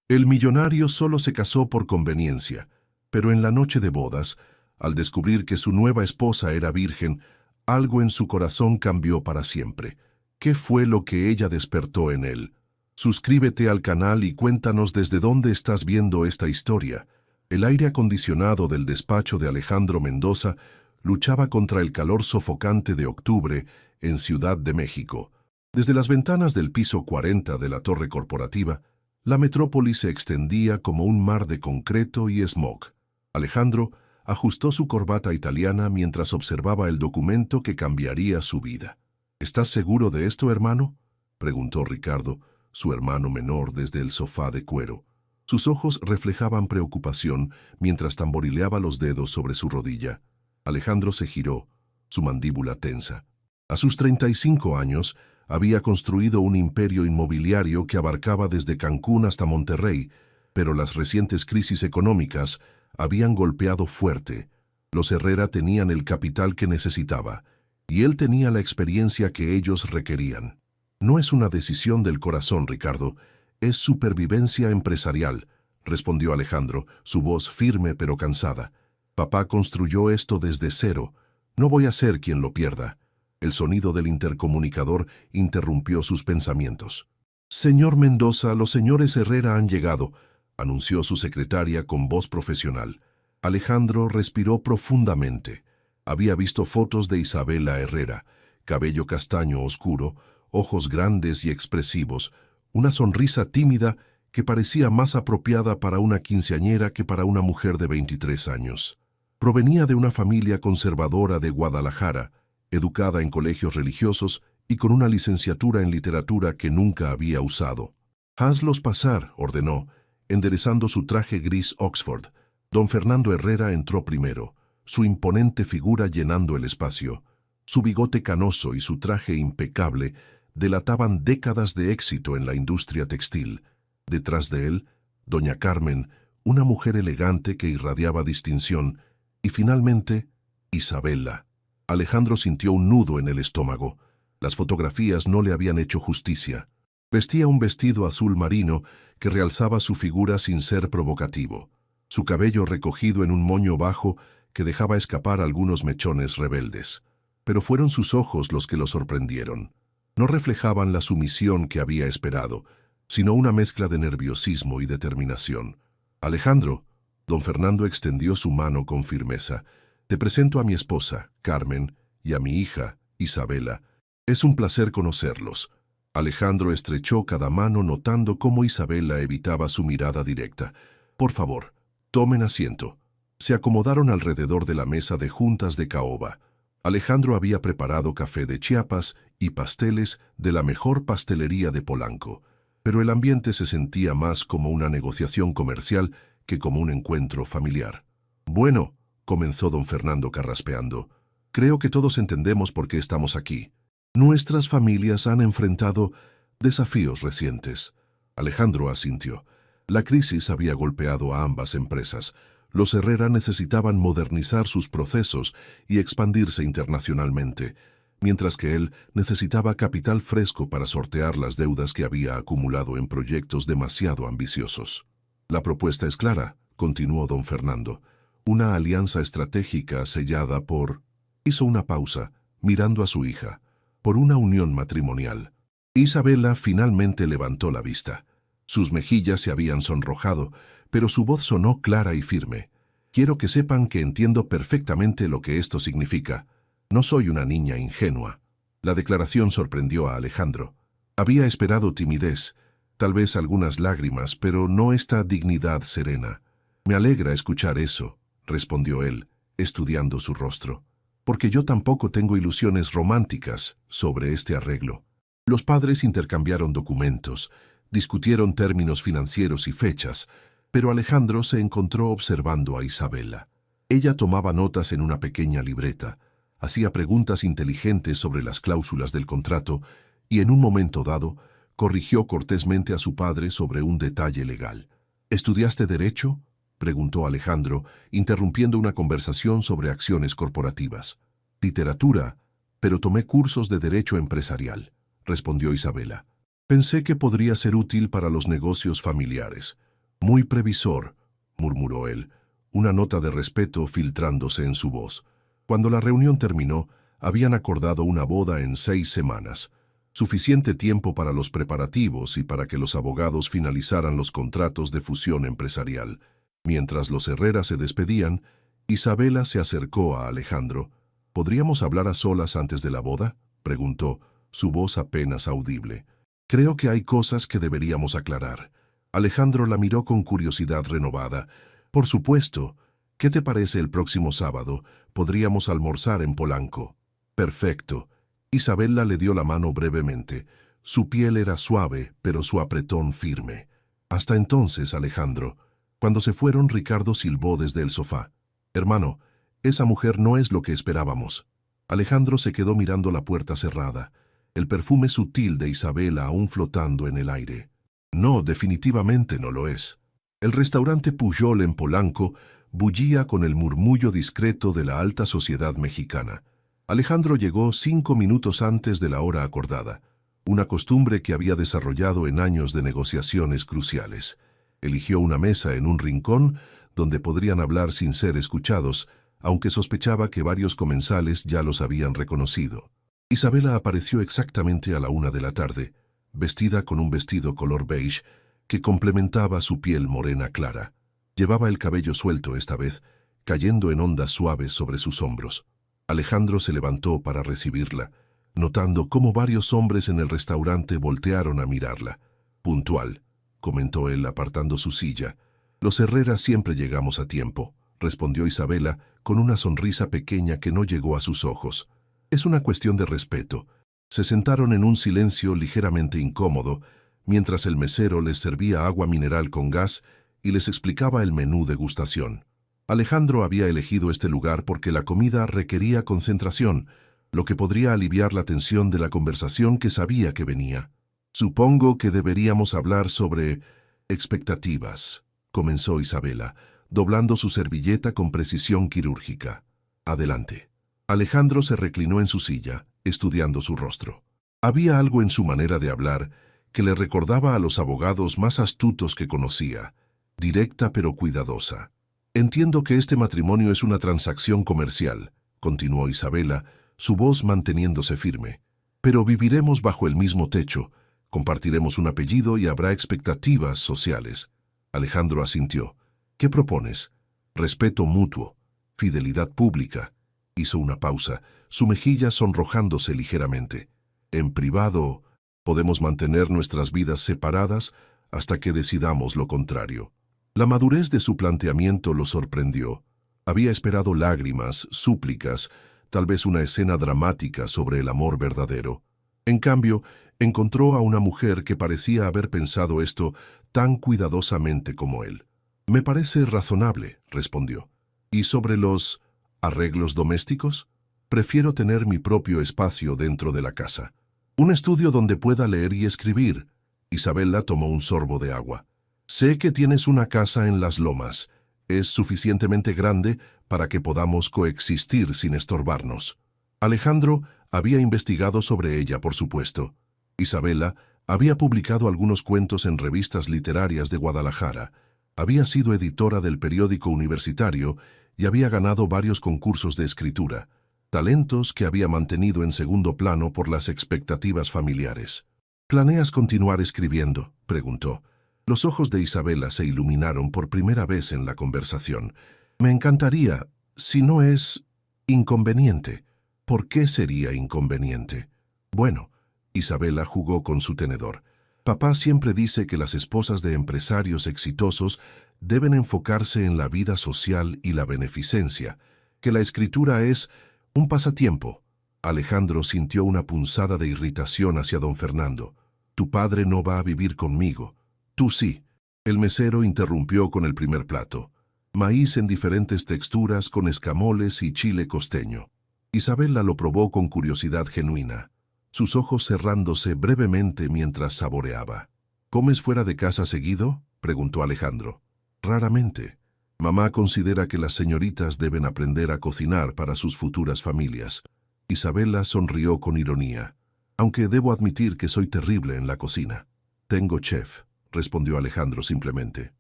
El millonario solo se casó por conveniencia, pero en la noche de bodas, al descubrir que su nueva esposa era virgen, algo en su corazón cambió para siempre. ¿Qué fue lo que ella despertó en él? Suscríbete al canal y cuéntanos desde dónde estás viendo esta historia. El aire acondicionado del despacho de Alejandro Mendoza luchaba contra el calor sofocante de octubre en Ciudad de México. Desde las ventanas del piso 40 de la torre corporativa, la metrópoli se extendía como un mar de concreto y smog. Alejandro ajustó su corbata italiana mientras observaba el documento que cambiaría su vida. ¿Estás seguro de esto, hermano?, preguntó Ricardo, su hermano menor, desde el sofá de cuero. Sus ojos reflejaban preocupación mientras tamborileaba los dedos sobre su rodilla. Alejandro se giró, su mandíbula tensa. A sus 35 años, había construido un imperio inmobiliario que abarcaba desde Cancún hasta Monterrey, pero las recientes crisis económicas habían golpeado fuerte. Los Herrera tenían el capital que necesitaba, y él tenía la experiencia que ellos requerían. No es una decisión del corazón, Ricardo, es supervivencia empresarial, respondió Alejandro, su voz firme pero cansada. Papá construyó esto desde cero, no voy a ser quien lo pierda. El sonido del intercomunicador interrumpió sus pensamientos. Señor Mendoza, los señores Herrera han llegado, anunció su secretaria con voz profesional. Alejandro respiró profundamente. Había visto fotos de Isabela Herrera, cabello castaño oscuro, ojos grandes y expresivos, una sonrisa tímida que parecía más apropiada para una quinceañera que para una mujer de 23 años. Provenía de una familia conservadora de Guadalajara, educada en colegios religiosos y con una licenciatura en literatura que nunca había usado. «Hazlos pasar», ordenó, enderezando su traje gris Oxford. Don Fernando Herrera entró primero, su imponente figura llenando el espacio. Su bigote canoso y su traje impecable delataban décadas de éxito en la industria textil. Detrás de él, doña Carmen, una mujer elegante que irradiaba distinción, y finalmente, Isabela. Alejandro sintió un nudo en el estómago. Las fotografías no le habían hecho justicia. Vestía un vestido azul marino que realzaba su figura sin ser provocativo. Su cabello recogido en un moño bajo que dejaba escapar algunos mechones rebeldes. Pero fueron sus ojos los que lo sorprendieron. No reflejaban la sumisión que había esperado, sino una mezcla de nerviosismo y determinación. «Alejandro», don Fernando extendió su mano con firmeza, «te presento a mi esposa, Carmen, y a mi hija, Isabela. Es un placer conocerlos». Alejandro estrechó cada mano notando cómo Isabela evitaba su mirada directa. «Por favor, tomen asiento». Se acomodaron alrededor de la mesa de juntas de caoba. Alejandro había preparado café de Chiapas y pasteles de la mejor pastelería de Polanco, pero el ambiente se sentía más como una negociación comercial que como un encuentro familiar. «Bueno», comenzó don Fernando carraspeando, «creo que todos entendemos por qué estamos aquí. Nuestras familias han enfrentado desafíos recientes». Alejandro asintió. La crisis había golpeado a ambas empresas. Los Herrera necesitaban modernizar sus procesos y expandirse internacionalmente, mientras que él necesitaba capital fresco para sortear las deudas que había acumulado en proyectos demasiado ambiciosos. «La propuesta es clara», continuó don Fernando. «Una alianza estratégica sellada por...» Hizo una pausa, mirando a su hija. «Por una unión matrimonial». Isabela finalmente levantó la vista. Sus mejillas se habían sonrojado, pero su voz sonó clara y firme. «Quiero que sepan que entiendo perfectamente lo que esto significa. No soy una niña ingenua». La declaración sorprendió a Alejandro. Había esperado timidez, tal vez algunas lágrimas, pero no esta dignidad serena. «Me alegra escuchar eso», respondió él, estudiando su rostro, «porque yo tampoco tengo ilusiones románticas sobre este arreglo». Los padres intercambiaron documentos, discutieron términos financieros y fechas, pero Alejandro se encontró observando a Isabela. Ella tomaba notas en una pequeña libreta, hacía preguntas inteligentes sobre las cláusulas del contrato y en un momento dado corrigió cortésmente a su padre sobre un detalle legal. «¿Estudiaste Derecho?», preguntó Alejandro, interrumpiendo una conversación sobre acciones corporativas. «Literatura, pero tomé cursos de Derecho Empresarial», respondió Isabela. «Pensé que podría ser útil para los negocios familiares». Muy previsor, murmuró él, una nota de respeto filtrándose en su voz. Cuando la reunión terminó, habían acordado una boda en 6 semanas, suficiente tiempo para los preparativos y para que los abogados finalizaran los contratos de fusión empresarial. Mientras los Herrera se despedían, Isabela se acercó a Alejandro. ¿Podríamos hablar a solas antes de la boda?, preguntó, su voz apenas audible. Creo que hay cosas que deberíamos aclarar. Alejandro la miró con curiosidad renovada. Por supuesto. ¿Qué te parece el próximo sábado? Podríamos almorzar en Polanco. Perfecto. Isabela le dio la mano brevemente. Su piel era suave, pero su apretón firme. Hasta entonces, Alejandro. Cuando se fueron, Ricardo silbó desde el sofá. Hermano, esa mujer no es lo que esperábamos. Alejandro se quedó mirando la puerta cerrada, el perfume sutil de Isabela aún flotando en el aire. No, definitivamente no lo es. El restaurante Pujol en Polanco bullía con el murmullo discreto de la alta sociedad mexicana. Alejandro llegó 5 minutos antes de la hora acordada, una costumbre que había desarrollado en años de negociaciones cruciales. Eligió una mesa en un rincón donde podrían hablar sin ser escuchados, aunque sospechaba que varios comensales ya los habían reconocido. Isabela apareció exactamente a la 1 de la tarde, vestida con un vestido color beige que complementaba su piel morena clara. Llevaba el cabello suelto esta vez, cayendo en ondas suaves sobre sus hombros. Alejandro se levantó para recibirla, notando cómo varios hombres en el restaurante voltearon a mirarla. Puntual, comentó él apartando su silla. Los Herrera siempre llegamos a tiempo, respondió Isabela con una sonrisa pequeña que no llegó a sus ojos. Es una cuestión de respeto. Se sentaron en un silencio ligeramente incómodo, mientras el mesero les servía agua mineral con gas y les explicaba el menú degustación. Alejandro había elegido este lugar porque la comida requería concentración, lo que podría aliviar la tensión de la conversación que sabía que venía. Supongo que deberíamos hablar sobre expectativas, comenzó Isabela, doblando su servilleta con precisión quirúrgica. Adelante. Alejandro se reclinó en su silla, estudiando su rostro. Había algo en su manera de hablar que le recordaba a los abogados más astutos que conocía, directa pero cuidadosa. Entiendo que este matrimonio es una transacción comercial, continuó Isabela, su voz manteniéndose firme. Pero viviremos bajo el mismo techo, compartiremos un apellido y habrá expectativas sociales. Alejandro asintió. ¿Qué propones? Respeto mutuo, fidelidad pública. Hizo una pausa, su mejilla sonrojándose ligeramente. En privado, podemos mantener nuestras vidas separadas hasta que decidamos lo contrario. La madurez de su planteamiento lo sorprendió. Había esperado lágrimas, súplicas, tal vez una escena dramática sobre el amor verdadero. En cambio, encontró a una mujer que parecía haber pensado esto tan cuidadosamente como él. Me parece razonable, respondió. ¿Y sobre los arreglos domésticos? Prefiero tener mi propio espacio dentro de la casa. Un estudio donde pueda leer y escribir. Isabela tomó un sorbo de agua. Sé que tienes una casa en Las Lomas. Es suficientemente grande para que podamos coexistir sin estorbarnos. Alejandro había investigado sobre ella, por supuesto. Isabela había publicado algunos cuentos en revistas literarias de Guadalajara. Había sido editora del periódico universitario y había ganado varios concursos de escritura, talentos que había mantenido en segundo plano por las expectativas familiares. ¿Planeas continuar escribiendo?, preguntó. Los ojos de Isabela se iluminaron por primera vez en la conversación. Me encantaría, si no es inconveniente. ¿Por qué sería inconveniente? Bueno, Isabela jugó con su tenedor. Papá siempre dice que las esposas de empresarios exitosos deben enfocarse en la vida social y la beneficencia, que la escritura es un pasatiempo. Alejandro sintió una punzada de irritación hacia don Fernando. Tu padre no va a vivir conmigo. Tú sí. El mesero interrumpió con el primer plato. Maíz en diferentes texturas con escamoles y chile costeño. Isabela lo probó con curiosidad genuina, sus ojos cerrándose brevemente mientras saboreaba. ¿Comes fuera de casa seguido?, preguntó Alejandro. Raramente. Mamá considera que las señoritas deben aprender a cocinar para sus futuras familias. Isabela sonrió con ironía. Aunque debo admitir que soy terrible en la cocina. Tengo chef, respondió Alejandro simplemente.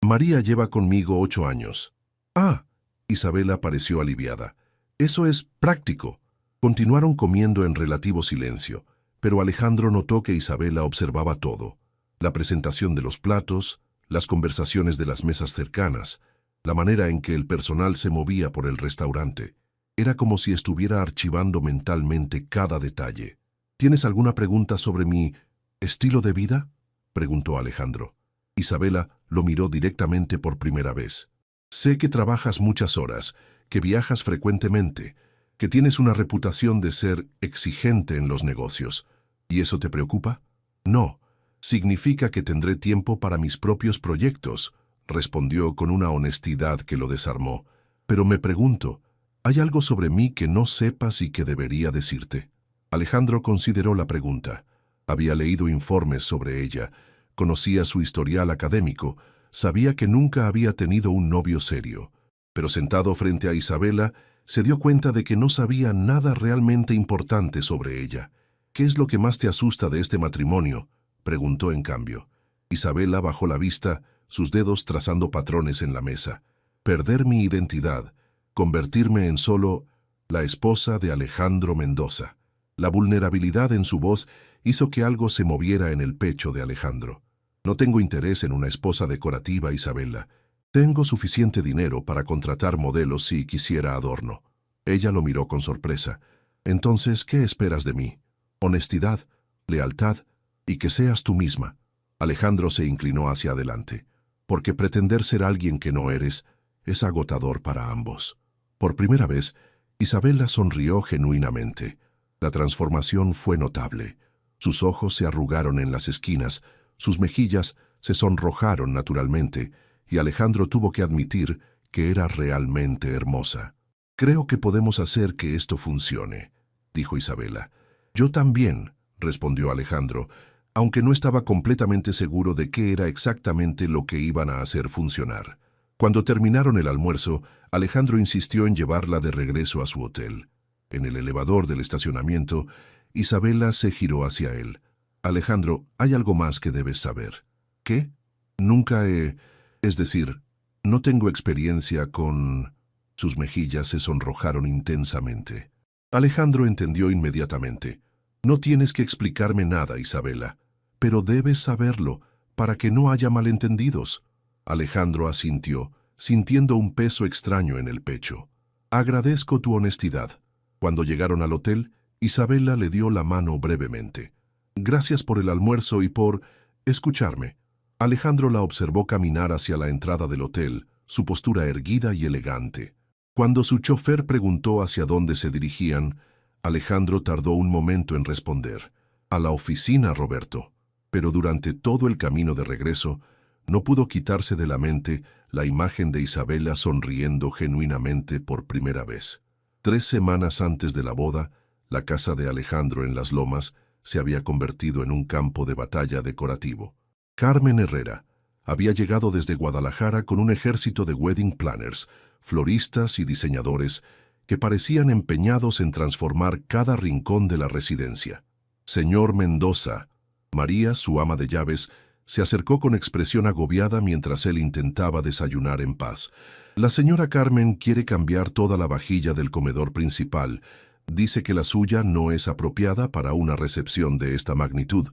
María lleva conmigo 8 años. Ah, Isabela pareció aliviada. Eso es práctico. Continuaron comiendo en relativo silencio, pero Alejandro notó que Isabela observaba todo. La presentación de los platos, las conversaciones de las mesas cercanas, la manera en que el personal se movía por el restaurante. Era como si estuviera archivando mentalmente cada detalle. ¿Tienes alguna pregunta sobre mi estilo de vida?, preguntó Alejandro. Isabela lo miró directamente por primera vez. Sé que trabajas muchas horas, que viajas frecuentemente, que tienes una reputación de ser exigente en los negocios. ¿Y eso te preocupa? No. Significa que tendré tiempo para mis propios proyectos, respondió con una honestidad que lo desarmó. Pero me pregunto, ¿hay algo sobre mí que no sepas y que debería decirte? Alejandro consideró la pregunta. Había leído informes sobre ella, conocía su historial académico, sabía que nunca había tenido un novio serio. Pero sentado frente a Isabela, se dio cuenta de que no sabía nada realmente importante sobre ella. ¿Qué es lo que más te asusta de este matrimonio?, preguntó en cambio. Isabela bajó la vista, sus dedos trazando patrones en la mesa. Perder mi identidad, convertirme en solo la esposa de Alejandro Mendoza. La vulnerabilidad en su voz hizo que algo se moviera en el pecho de Alejandro. No tengo interés en una esposa decorativa, Isabela. Tengo suficiente dinero para contratar modelos si quisiera adorno. Ella lo miró con sorpresa. Entonces, ¿qué esperas de mí? Honestidad, lealtad y que seas tú misma. Alejandro se inclinó hacia adelante, porque pretender ser alguien que no eres es agotador para ambos. Por primera vez, Isabela sonrió genuinamente. La transformación fue notable. Sus ojos se arrugaron en las esquinas, sus mejillas se sonrojaron naturalmente, y Alejandro tuvo que admitir que era realmente hermosa. «Creo que podemos hacer que esto funcione», dijo Isabela. «Yo también», respondió Alejandro, aunque no estaba completamente seguro de qué era exactamente lo que iban a hacer funcionar. Cuando terminaron el almuerzo, Alejandro insistió en llevarla de regreso a su hotel. En el elevador del estacionamiento, Isabela se giró hacia él. «Alejandro, hay algo más que debes saber». «¿Qué?» «Nunca he... Es decir, no tengo experiencia con...» Sus mejillas se sonrojaron intensamente. Alejandro entendió inmediatamente. «No tienes que explicarme nada, Isabela, pero debes saberlo para que no haya malentendidos». Alejandro asintió, sintiendo un peso extraño en el pecho. «Agradezco tu honestidad». Cuando llegaron al hotel, Isabela le dio la mano brevemente. «Gracias por el almuerzo y por escucharme». Alejandro la observó caminar hacia la entrada del hotel, su postura erguida y elegante. Cuando su chofer preguntó hacia dónde se dirigían, Alejandro tardó un momento en responder. «A la oficina, Roberto». Pero durante todo el camino de regreso, no pudo quitarse de la mente la imagen de Isabela sonriendo genuinamente por primera vez. 3 semanas antes de la boda, la casa de Alejandro en Las Lomas se había convertido en un campo de batalla decorativo. Carmen Herrera había llegado desde Guadalajara con un ejército de wedding planners, floristas y diseñadores que parecían empeñados en transformar cada rincón de la residencia. «Señor Mendoza», María, su ama de llaves, se acercó con expresión agobiada mientras él intentaba desayunar en paz. «La señora Carmen quiere cambiar toda la vajilla del comedor principal. Dice que la suya no es apropiada para una recepción de esta magnitud».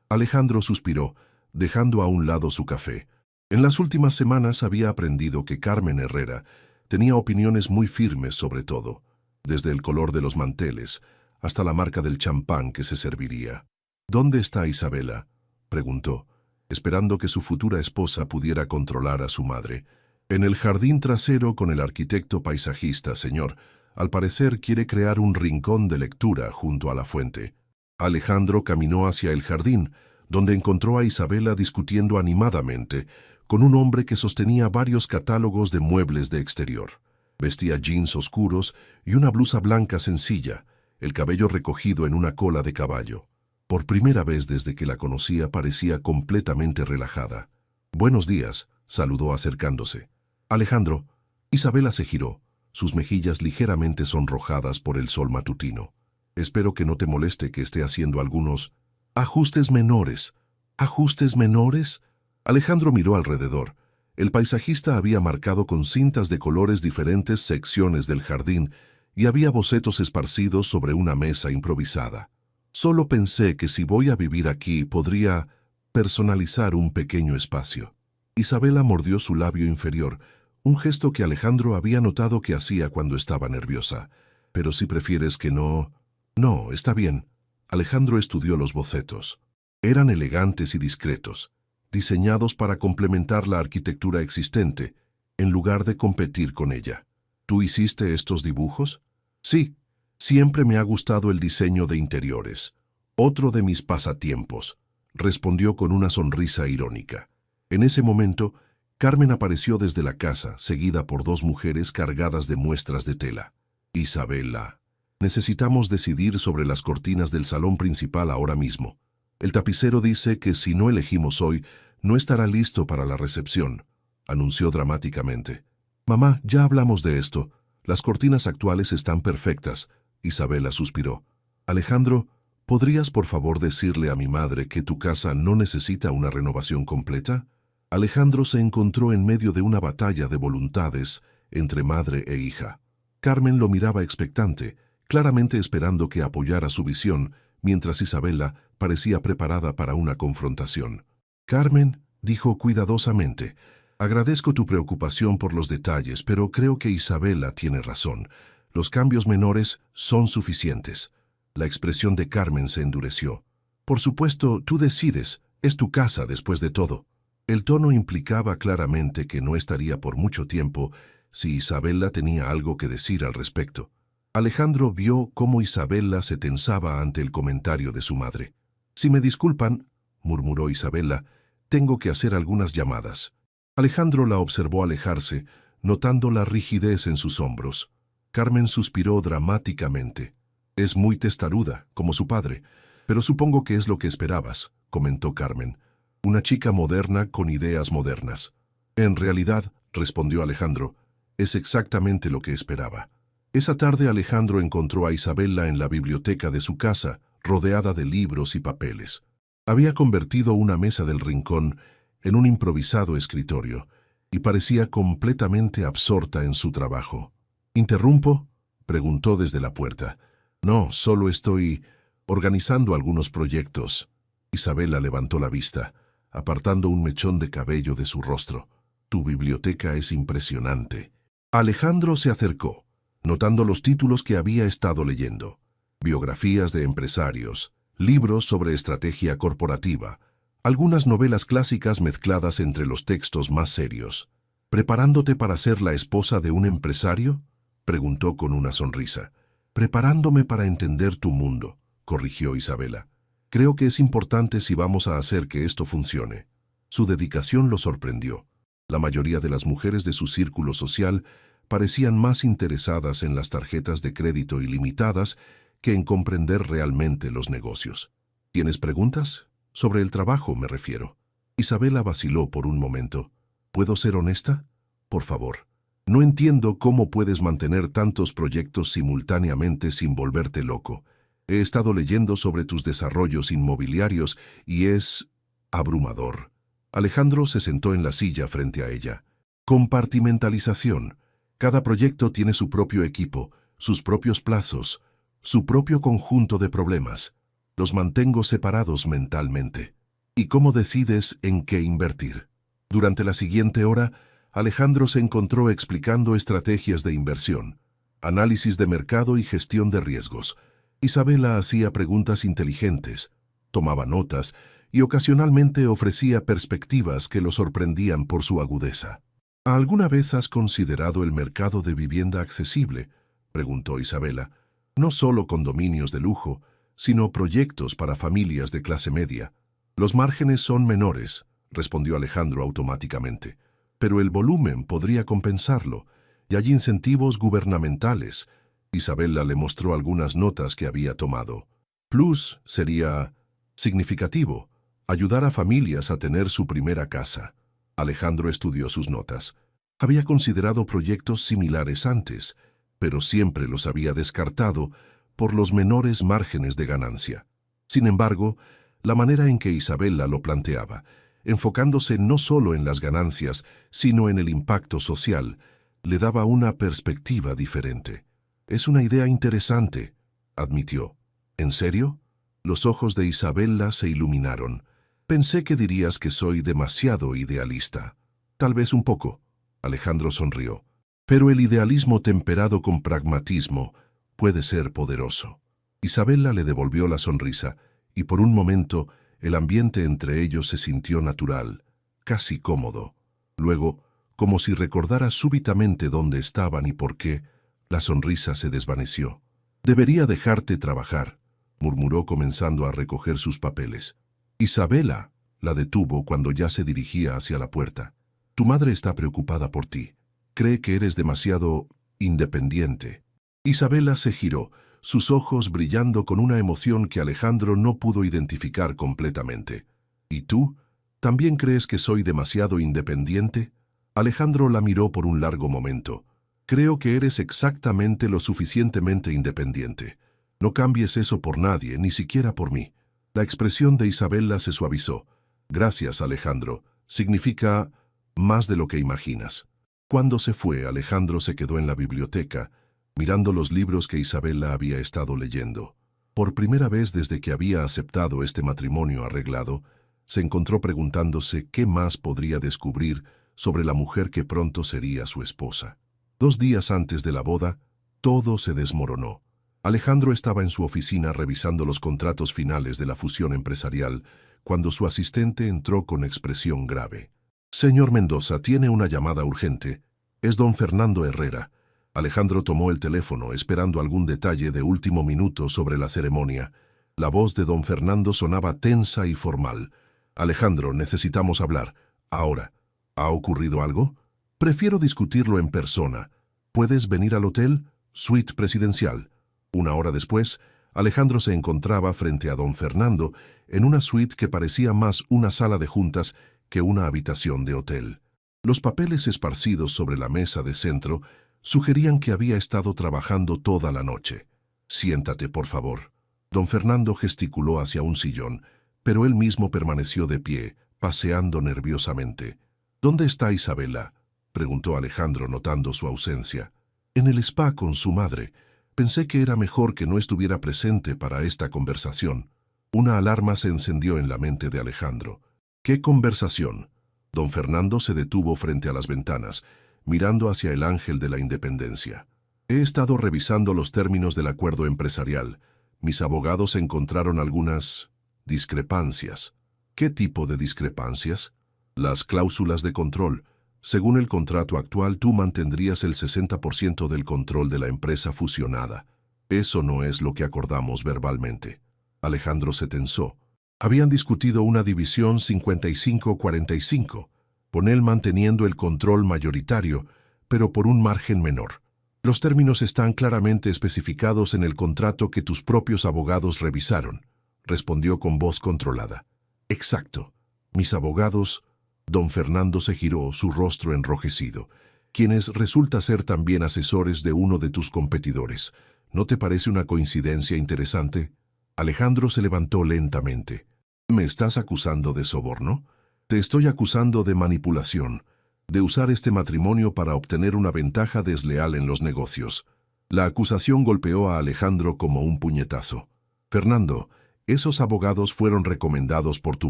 Alejandro suspiró, dejando a un lado su café. En las últimas semanas había aprendido que Carmen Herrera tenía opiniones muy firmes sobre todo, desde el color de los manteles hasta la marca del champán que se serviría. «¿Dónde está Isabela?», preguntó, esperando que su futura esposa pudiera controlar a su madre. «En el jardín trasero con el arquitecto paisajista, señor. Al parecer quiere crear un rincón de lectura junto a la fuente». Alejandro caminó hacia el jardín, donde encontró a Isabela discutiendo animadamente con un hombre que sostenía varios catálogos de muebles de exterior. Vestía jeans oscuros y una blusa blanca sencilla, el cabello recogido en una cola de caballo. Por primera vez desde que la conocía parecía completamente relajada. «Buenos días», saludó acercándose. «Alejandro». Isabela se giró, sus mejillas ligeramente sonrojadas por el sol matutino. «Espero que no te moleste que esté haciendo algunos ajustes menores». «¿Ajustes menores?». Alejandro miró alrededor. El paisajista había marcado con cintas de colores diferentes secciones del jardín y había bocetos esparcidos sobre una mesa improvisada. Solo pensé que si voy a vivir aquí podría personalizar un pequeño espacio. Isabela mordió su labio inferior, un gesto que Alejandro había notado que hacía cuando estaba nerviosa. Pero si prefieres que no... No, está bien. Alejandro estudió los bocetos. Eran elegantes y discretos, diseñados para complementar la arquitectura existente, en lugar de competir con ella. ¿Tú hiciste estos dibujos? Sí, siempre me ha gustado el diseño de interiores. Otro de mis pasatiempos, respondió con una sonrisa irónica. En ese momento, Carmen apareció desde la casa, seguida por dos mujeres cargadas de muestras de tela. Isabela, necesitamos decidir sobre las cortinas del salón principal ahora mismo. El tapicero dice que si no elegimos hoy, no estará listo para la recepción, anunció dramáticamente. Mamá, ya hablamos de esto. Las cortinas actuales están perfectas. Isabela suspiró. Alejandro, ¿podrías por favor decirle a mi madre que tu casa no necesita una renovación completa? Alejandro se encontró en medio de una batalla de voluntades entre madre e hija. Carmen lo miraba expectante, claramente esperando que apoyara su visión, mientras Isabela parecía preparada para una confrontación. Carmen, dijo cuidadosamente, agradezco tu preocupación por los detalles, pero creo que Isabela tiene razón. Los cambios menores son suficientes. La expresión de Carmen se endureció. Por supuesto, tú decides, es tu casa después de todo. El tono implicaba claramente que no estaría por mucho tiempo si Isabela tenía algo que decir al respecto. Alejandro vio cómo Isabela se tensaba ante el comentario de su madre. Si me disculpan, murmuró Isabela, tengo que hacer algunas llamadas. Alejandro la observó alejarse, notando la rigidez en sus hombros. Carmen suspiró dramáticamente. Es muy testaruda, como su padre, pero supongo que es lo que esperabas, comentó Carmen. Una chica moderna con ideas modernas. En realidad, respondió Alejandro, es exactamente lo que esperaba. Esa tarde Alejandro encontró a Isabela en la biblioteca de su casa, rodeada de libros y papeles. Había convertido una mesa del rincón en un improvisado escritorio y parecía completamente absorta en su trabajo. ¿Interrumpo?, preguntó desde la puerta. No, solo estoy organizando algunos proyectos. Isabela levantó la vista, apartando un mechón de cabello de su rostro. Tu biblioteca es impresionante. Alejandro se acercó, notando los títulos que había estado leyendo. Biografías de empresarios, libros sobre estrategia corporativa, algunas novelas clásicas mezcladas entre los textos más serios. ¿Preparándote para ser la esposa de un empresario?, preguntó con una sonrisa. Preparándome para entender tu mundo, corrigió Isabela. Creo que es importante si vamos a hacer que esto funcione. Su dedicación lo sorprendió. La mayoría de las mujeres de su círculo social parecían más interesadas en las tarjetas de crédito ilimitadas que en comprender realmente los negocios. ¿Tienes preguntas? Sobre el trabajo, me refiero. Isabela vaciló por un momento. ¿Puedo ser honesta? Por favor. No entiendo cómo puedes mantener tantos proyectos simultáneamente sin volverte loco. He estado leyendo sobre tus desarrollos inmobiliarios y es abrumador. Alejandro se sentó en la silla frente a ella. Compartimentalización. Cada proyecto tiene su propio equipo, sus propios plazos, su propio conjunto de problemas. Los mantengo separados mentalmente. ¿Y cómo decides en qué invertir? Durante la siguiente hora, Alejandro se encontró explicando estrategias de inversión, análisis de mercado y gestión de riesgos. Isabela hacía preguntas inteligentes, tomaba notas y ocasionalmente ofrecía perspectivas que lo sorprendían por su agudeza. ¿Alguna vez has considerado el mercado de vivienda accesible?, preguntó Isabela. No solo condominios de lujo, sino proyectos para familias de clase media. Los márgenes son menores, respondió Alejandro automáticamente, pero el volumen podría compensarlo, y hay incentivos gubernamentales. Isabela le mostró algunas notas que había tomado. Plus sería significativo, ayudar a familias a tener su primera casa. Alejandro estudió sus notas. Había considerado proyectos similares antes, pero siempre los había descartado por los menores márgenes de ganancia. Sin embargo, la manera en que Isabela lo planteaba, enfocándose no solo en las ganancias, sino en el impacto social, le daba una perspectiva diferente. «Es una idea interesante», admitió. «¿En serio?» Los ojos de Isabella se iluminaron. «Pensé que dirías que soy demasiado idealista». «Tal vez un poco», Alejandro sonrió. «Pero el idealismo temperado con pragmatismo puede ser poderoso». Isabella le devolvió la sonrisa, y por un momento el ambiente entre ellos se sintió natural, casi cómodo. Luego, como si recordara súbitamente dónde estaban y por qué, la sonrisa se desvaneció. «Debería dejarte trabajar», murmuró comenzando a recoger sus papeles. Isabella la detuvo cuando ya se dirigía hacia la puerta. «Tu madre está preocupada por ti. Cree que eres demasiado independiente». Isabella se giró, sus ojos brillando con una emoción que Alejandro no pudo identificar completamente. «¿Y tú? ¿También crees que soy demasiado independiente?» Alejandro la miró por un largo momento. «Creo que eres exactamente lo suficientemente independiente. No cambies eso por nadie, ni siquiera por mí». La expresión de Isabella se suavizó. «Gracias, Alejandro. Significa más de lo que imaginas». Cuando se fue, Alejandro se quedó en la biblioteca, mirando los libros que Isabella había estado leyendo. Por primera vez desde que había aceptado este matrimonio arreglado, se encontró preguntándose qué más podría descubrir sobre la mujer que pronto sería su esposa. 2 días antes de la boda, todo se desmoronó. Alejandro estaba en su oficina revisando los contratos finales de la fusión empresarial, cuando su asistente entró con expresión grave. «Señor Mendoza, tiene una llamada urgente. Es don Fernando Herrera». Alejandro tomó el teléfono, esperando algún detalle de último minuto sobre la ceremonia. La voz de don Fernando sonaba tensa y formal. «Alejandro, necesitamos hablar. Ahora. ¿Ha ocurrido algo? Prefiero discutirlo en persona. ¿Puedes venir al hotel? Suite presidencial». 1 hora después, Alejandro se encontraba frente a don Fernando en una suite que parecía más una sala de juntas que una habitación de hotel. Los papeles esparcidos sobre la mesa de centro sugerían que había estado trabajando toda la noche. «Siéntate, por favor». Don Fernando gesticuló hacia un sillón, pero él mismo permaneció de pie, paseando nerviosamente. «¿Dónde está Isabella?», preguntó Alejandro notando su ausencia. «En el spa con su madre. Pensé que era mejor que no estuviera presente para esta conversación». Una alarma se encendió en la mente de Alejandro. «¿Qué conversación?». Don Fernando se detuvo frente a las ventanas, mirando hacia el Ángel de la Independencia. «He estado revisando los términos del acuerdo empresarial. Mis abogados encontraron algunas discrepancias». «¿Qué tipo de discrepancias?». «Las cláusulas de control. Según el contrato actual, tú mantendrías el 60% del control de la empresa fusionada. Eso no es lo que acordamos verbalmente». Alejandro se tensó. Habían discutido una división 55-45, con él manteniendo el control mayoritario, pero por un margen menor. «Los términos están claramente especificados en el contrato que tus propios abogados revisaron», respondió con voz controlada. «Exacto. Mis abogados». Don Fernando se giró, su rostro enrojecido. «Quienes resulta ser también asesores de uno de tus competidores. ¿No te parece una coincidencia interesante?». Alejandro se levantó lentamente. «¿Me estás acusando de soborno?». «Te estoy acusando de manipulación, de usar este matrimonio para obtener una ventaja desleal en los negocios». La acusación golpeó a Alejandro como un puñetazo. «Fernando, esos abogados fueron recomendados por tu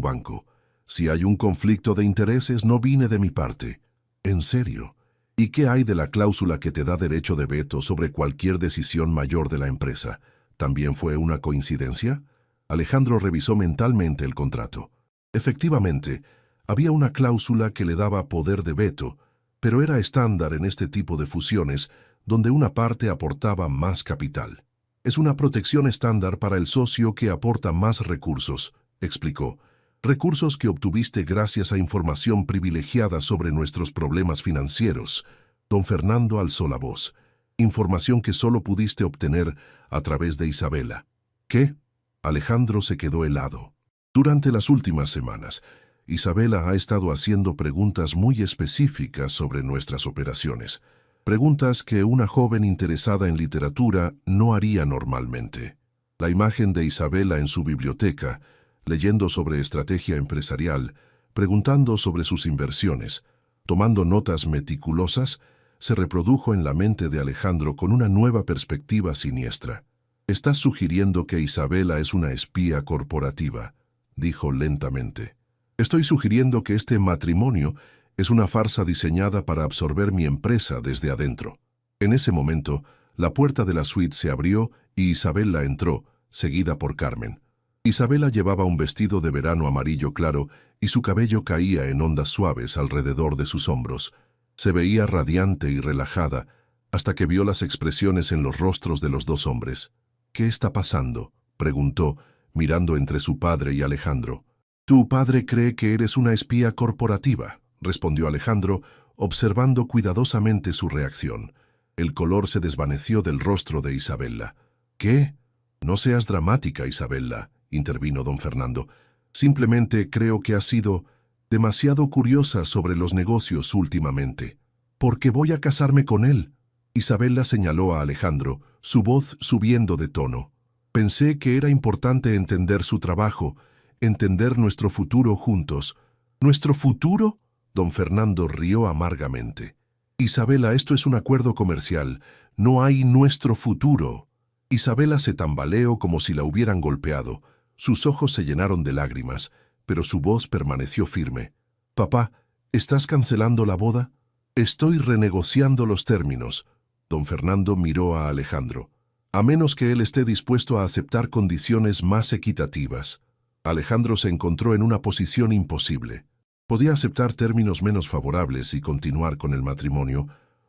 banco. Si hay un conflicto de intereses, no vine de mi parte». «¿En serio? ¿Y qué hay de la cláusula que te da derecho de veto sobre cualquier decisión mayor de la empresa? ¿También fue una coincidencia?». Alejandro revisó mentalmente el contrato. Efectivamente, había una cláusula que le daba poder de veto, pero era estándar en este tipo de fusiones donde una parte aportaba más capital. «Es una protección estándar para el socio que aporta más recursos», explicó. «Recursos que obtuviste gracias a información privilegiada sobre nuestros problemas financieros». Don Fernando alzó la voz. «Información que solo pudiste obtener a través de Isabella». «¿Qué?». Alejandro se quedó helado. Durante las últimas semanas, Isabella ha estado haciendo preguntas muy específicas sobre nuestras operaciones. Preguntas que una joven interesada en literatura no haría normalmente. La imagen de Isabella en su biblioteca, leyendo sobre estrategia empresarial, preguntando sobre sus inversiones. Tomando notas meticulosas, se reprodujo en la mente de Alejandro con una nueva perspectiva siniestra. «Estás sugiriendo que Isabela es una espía corporativa», dijo lentamente. «Estoy sugiriendo que este matrimonio es una farsa diseñada para absorber mi empresa desde adentro». En ese momento, la puerta de la suite se abrió y Isabela entró, seguida por Carmen. Isabela llevaba un vestido de verano amarillo claro y su cabello caía en ondas suaves alrededor de sus hombros. Se veía radiante y relajada hasta que vio las expresiones en los rostros de los dos hombres. «¿Qué está pasando?», preguntó, mirando entre su padre y Alejandro. «Tu padre cree que eres una espía corporativa», respondió Alejandro, observando cuidadosamente su reacción. El color se desvaneció del rostro de Isabela. «¿Qué? No seas dramática, Isabela», intervino don Fernando. «Simplemente creo que has sido demasiado curiosa sobre los negocios últimamente». «Porque voy a casarme con él», Isabela señaló a Alejandro, su voz subiendo de tono. «Pensé que era importante entender su trabajo, entender nuestro futuro juntos». «¿Nuestro futuro?», don Fernando rió amargamente. «Isabela, esto es un acuerdo comercial. No hay nuestro futuro». Isabela se tambaleó como si la hubieran golpeado. Sus ojos se llenaron de lágrimas, pero su voz permaneció firme. «Papá, ¿estás cancelando la boda?». «Estoy renegociando los términos». Don Fernando miró a Alejandro. «A menos que él esté dispuesto a aceptar condiciones más equitativas». Alejandro se encontró en una posición imposible. Podía aceptar términos menos favorables y continuar con el matrimonio,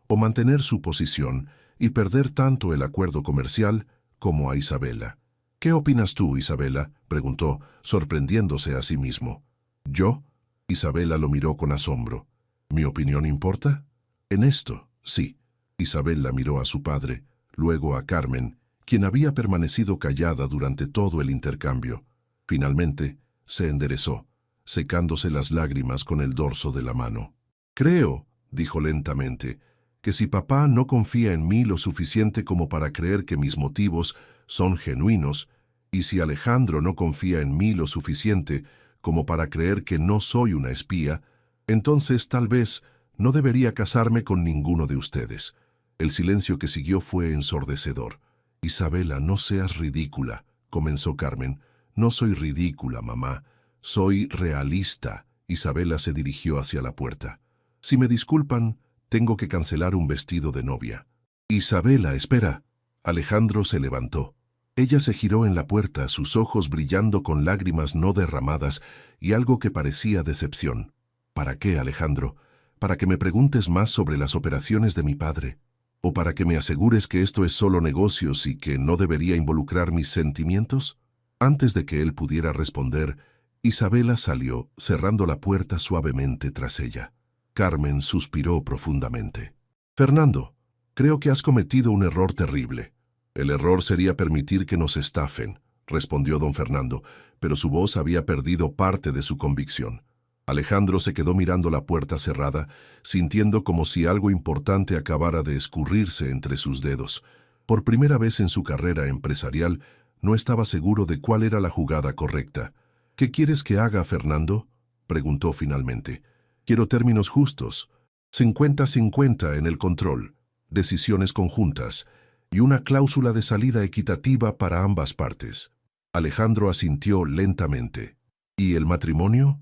o mantener su posición y perder tanto el acuerdo comercial como a Isabela. «¿Qué opinas tú, Isabela?», preguntó, sorprendiéndose a sí mismo. «¿Yo?». Isabela lo miró con asombro. «¿Mi opinión importa?». «En esto, sí». Isabela miró a su padre, luego a Carmen, quien había permanecido callada durante todo el intercambio. Finalmente, se enderezó, secándose las lágrimas con el dorso de la mano. «Creo», dijo lentamente, «que si papá no confía en mí lo suficiente como para creer que mis motivos son genuinos, y si Alejandro no confía en mí lo suficiente como para creer que no soy una espía, entonces tal vez no debería casarme con ninguno de ustedes». El silencio que siguió fue ensordecedor. «Isabela, no seas ridícula», comenzó Carmen. «No soy ridícula, mamá. Soy realista». Isabela se dirigió hacia la puerta. «Si me disculpan, tengo que cancelar un vestido de novia». «Isabela, espera». Alejandro se levantó. Ella se giró en la puerta, sus ojos brillando con lágrimas no derramadas y algo que parecía decepción. «¿Para qué, Alejandro? ¿Para que me preguntes más sobre las operaciones de mi padre? ¿O para que me asegures que esto es solo negocios y que no debería involucrar mis sentimientos?» Antes de que él pudiera responder, Isabela salió, cerrando la puerta suavemente tras ella. Carmen suspiró profundamente. «Fernando, creo que has cometido un error terrible». «El error sería permitir que nos estafen», respondió don Fernando, pero su voz había perdido parte de su convicción. Alejandro se quedó mirando la puerta cerrada, sintiendo como si algo importante acabara de escurrirse entre sus dedos. Por primera vez en su carrera empresarial, no estaba seguro de cuál era la jugada correcta. «¿Qué quieres que haga, Fernando?», preguntó finalmente. «Quiero términos justos, 50-50 en el control, decisiones conjuntas y una cláusula de salida equitativa para ambas partes». Alejandro asintió lentamente. «¿Y el matrimonio?».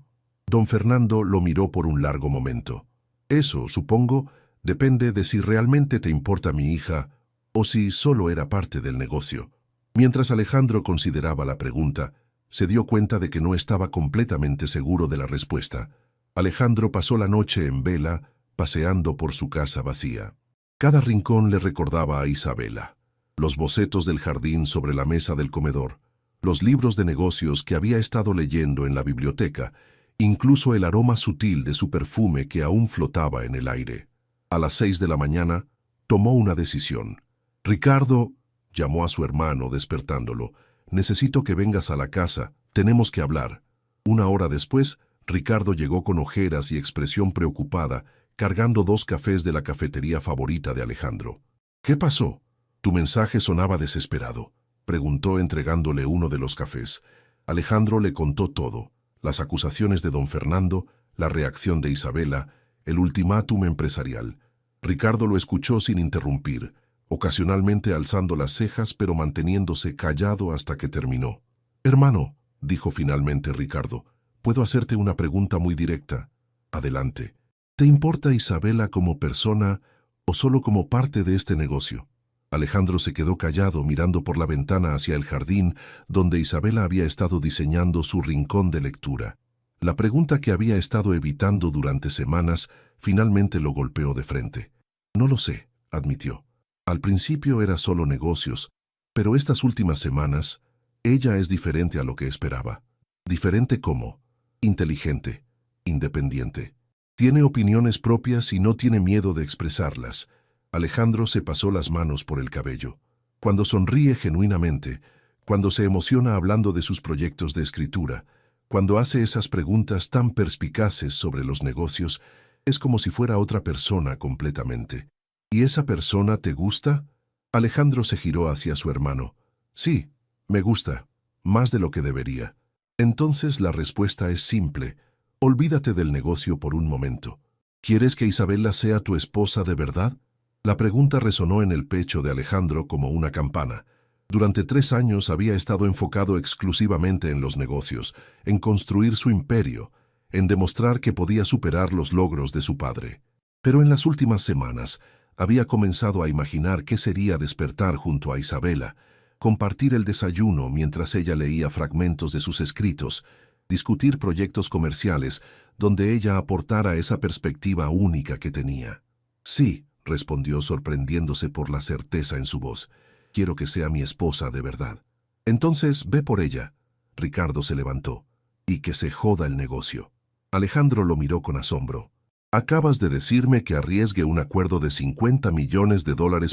Don Fernando lo miró por un largo momento. «Eso, supongo, depende de si realmente te importa mi hija o si solo era parte del negocio». Mientras Alejandro consideraba la pregunta, se dio cuenta de que no estaba completamente seguro de la respuesta. Alejandro pasó la noche en vela, paseando por su casa vacía. Cada rincón le recordaba a Isabela. Los bocetos del jardín sobre la mesa del comedor, los libros de negocios que había estado leyendo en la biblioteca, incluso el aroma sutil de su perfume que aún flotaba en el aire. A las 6 de la mañana, tomó una decisión. «Ricardo», llamó a su hermano despertándolo, «necesito que vengas a la casa, tenemos que hablar». Una hora después, Ricardo llegó con ojeras y expresión preocupada, cargando 2 cafés de la cafetería favorita de Alejandro. «¿Qué pasó?». «Tu mensaje sonaba desesperado», preguntó entregándole uno de los cafés. Alejandro le contó todo: las acusaciones de don Fernando, la reacción de Isabela, el ultimátum empresarial. Ricardo lo escuchó sin interrumpir, ocasionalmente alzando las cejas pero manteniéndose callado hasta que terminó. «Hermano», dijo finalmente Ricardo, «puedo hacerte una pregunta muy directa. Adelante. ¿Te importa Isabela como persona o solo como parte de este negocio?» Alejandro se quedó callado mirando por la ventana hacia el jardín donde Isabela había estado diseñando su rincón de lectura. La pregunta que había estado evitando durante semanas finalmente lo golpeó de frente. «No lo sé», admitió. «Al principio era solo negocios, pero estas últimas semanas, ella es diferente a lo que esperaba. ¿Diferente cómo? Inteligente, independiente. Tiene opiniones propias y no tiene miedo de expresarlas». Alejandro se pasó las manos por el cabello. Cuando sonríe genuinamente, cuando se emociona hablando de sus proyectos de escritura, cuando hace esas preguntas tan perspicaces sobre los negocios, es como si fuera otra persona completamente. ¿Y esa persona te gusta? Alejandro se giró hacia su hermano. Sí, me gusta, más de lo que debería. Entonces la respuesta es simple. Olvídate del negocio por un momento. ¿Quieres que Isabela sea tu esposa de verdad? La pregunta resonó en el pecho de Alejandro como una campana. Durante 3 años había estado enfocado exclusivamente en los negocios, en construir su imperio, en demostrar que podía superar los logros de su padre. Pero en las últimas semanas había comenzado a imaginar qué sería despertar junto a Isabela, compartir el desayuno mientras ella leía fragmentos de sus escritos, discutir proyectos comerciales donde ella aportara esa perspectiva única que tenía. «Sí», respondió sorprendiéndose por la certeza en su voz. «Quiero que sea mi esposa de verdad». «Entonces ve por ella». Ricardo se levantó. «Y que se joda el negocio». Alejandro lo miró con asombro. «¿Acabas de decirme que arriesgue un acuerdo de $50 millones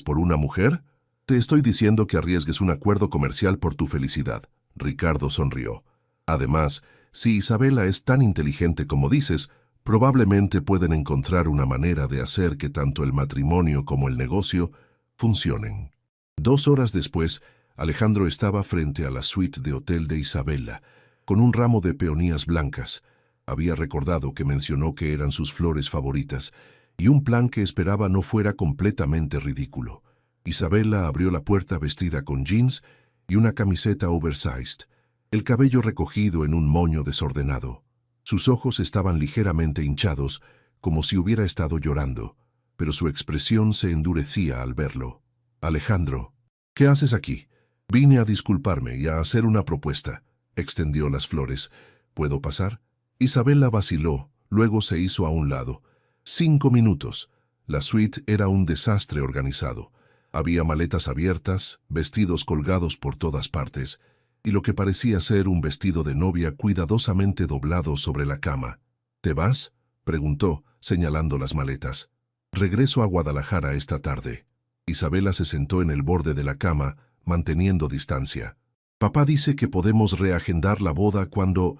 por una mujer?» «Te estoy diciendo que arriesgues un acuerdo comercial por tu felicidad». Ricardo sonrió. «Además, si Isabela es tan inteligente como dices, probablemente pueden encontrar una manera de hacer que tanto el matrimonio como el negocio funcionen». 2 horas después, Alejandro estaba frente a la suite de hotel de Isabela, con un ramo de peonías blancas. Había recordado que mencionó que eran sus flores favoritas, y un plan que esperaba no fuera completamente ridículo. Isabela abrió la puerta vestida con jeans y una camiseta oversized, el cabello recogido en un moño desordenado. Sus ojos estaban ligeramente hinchados, como si hubiera estado llorando, pero su expresión se endurecía al verlo. «Alejandro, ¿qué haces aquí?» «Vine a disculparme y a hacer una propuesta». Extendió las flores. «¿Puedo pasar?» Isabela vaciló, luego se hizo a un lado. 5 minutos. La suite era un desastre organizado. Había maletas abiertas, vestidos colgados por todas partes, y lo que parecía ser un vestido de novia cuidadosamente doblado sobre la cama. «¿Te vas?», preguntó, señalando las maletas. «Regreso a Guadalajara esta tarde». Isabela se sentó en el borde de la cama, manteniendo distancia. «Papá dice que podemos reagendar la boda cuando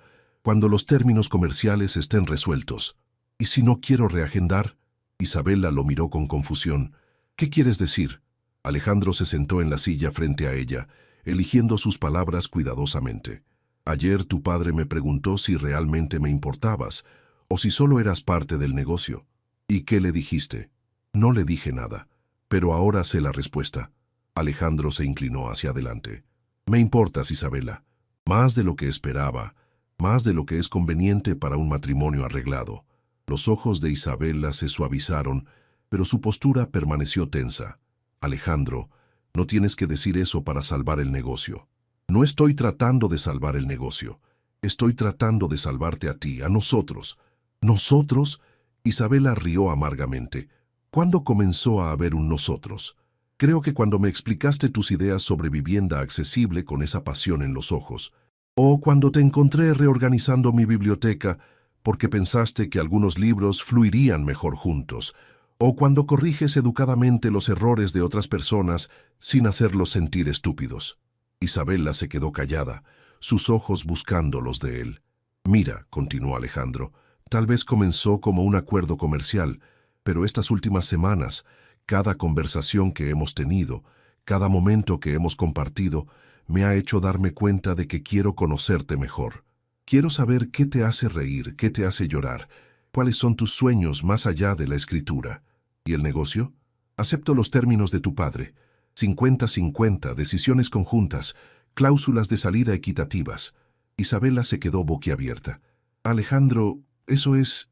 los términos comerciales estén resueltos». «¿Y si no quiero reagendar?» Isabela lo miró con confusión. «¿Qué quieres decir?» Alejandro se sentó en la silla frente a ella, eligiendo sus palabras cuidadosamente. «Ayer tu padre me preguntó si realmente me importabas, o si solo eras parte del negocio». «¿Y qué le dijiste?» «No le dije nada, pero ahora sé la respuesta». Alejandro se inclinó hacia adelante. «Me importas, Isabela, más de lo que esperaba, más de lo que es conveniente para un matrimonio arreglado». Los ojos de Isabela se suavizaron, pero su postura permaneció tensa. «Alejandro, no tienes que decir eso para salvar el negocio». «No estoy tratando de salvar el negocio. Estoy tratando de salvarte a ti, a nosotros». «¿Nosotros?» Isabela rió amargamente. «¿Cuándo comenzó a haber un nosotros?» «Creo que cuando me explicaste tus ideas sobre vivienda accesible con esa pasión en los ojos. O cuando te encontré reorganizando mi biblioteca porque pensaste que algunos libros fluirían mejor juntos. O cuando corriges educadamente los errores de otras personas sin hacerlos sentir estúpidos». Isabela se quedó callada, sus ojos buscando los de él. «Mira», continuó Alejandro, «tal vez comenzó como un acuerdo comercial, pero estas últimas semanas, cada conversación que hemos tenido, cada momento que hemos compartido, me ha hecho darme cuenta de que quiero conocerte mejor. Quiero saber qué te hace reír, qué te hace llorar, ¿Cuáles son tus sueños más allá de la escritura? ¿Y el negocio? Acepto los términos de tu padre. 50-50, decisiones conjuntas, cláusulas de salida equitativas. Isabela se quedó boquiabierta. Alejandro, eso es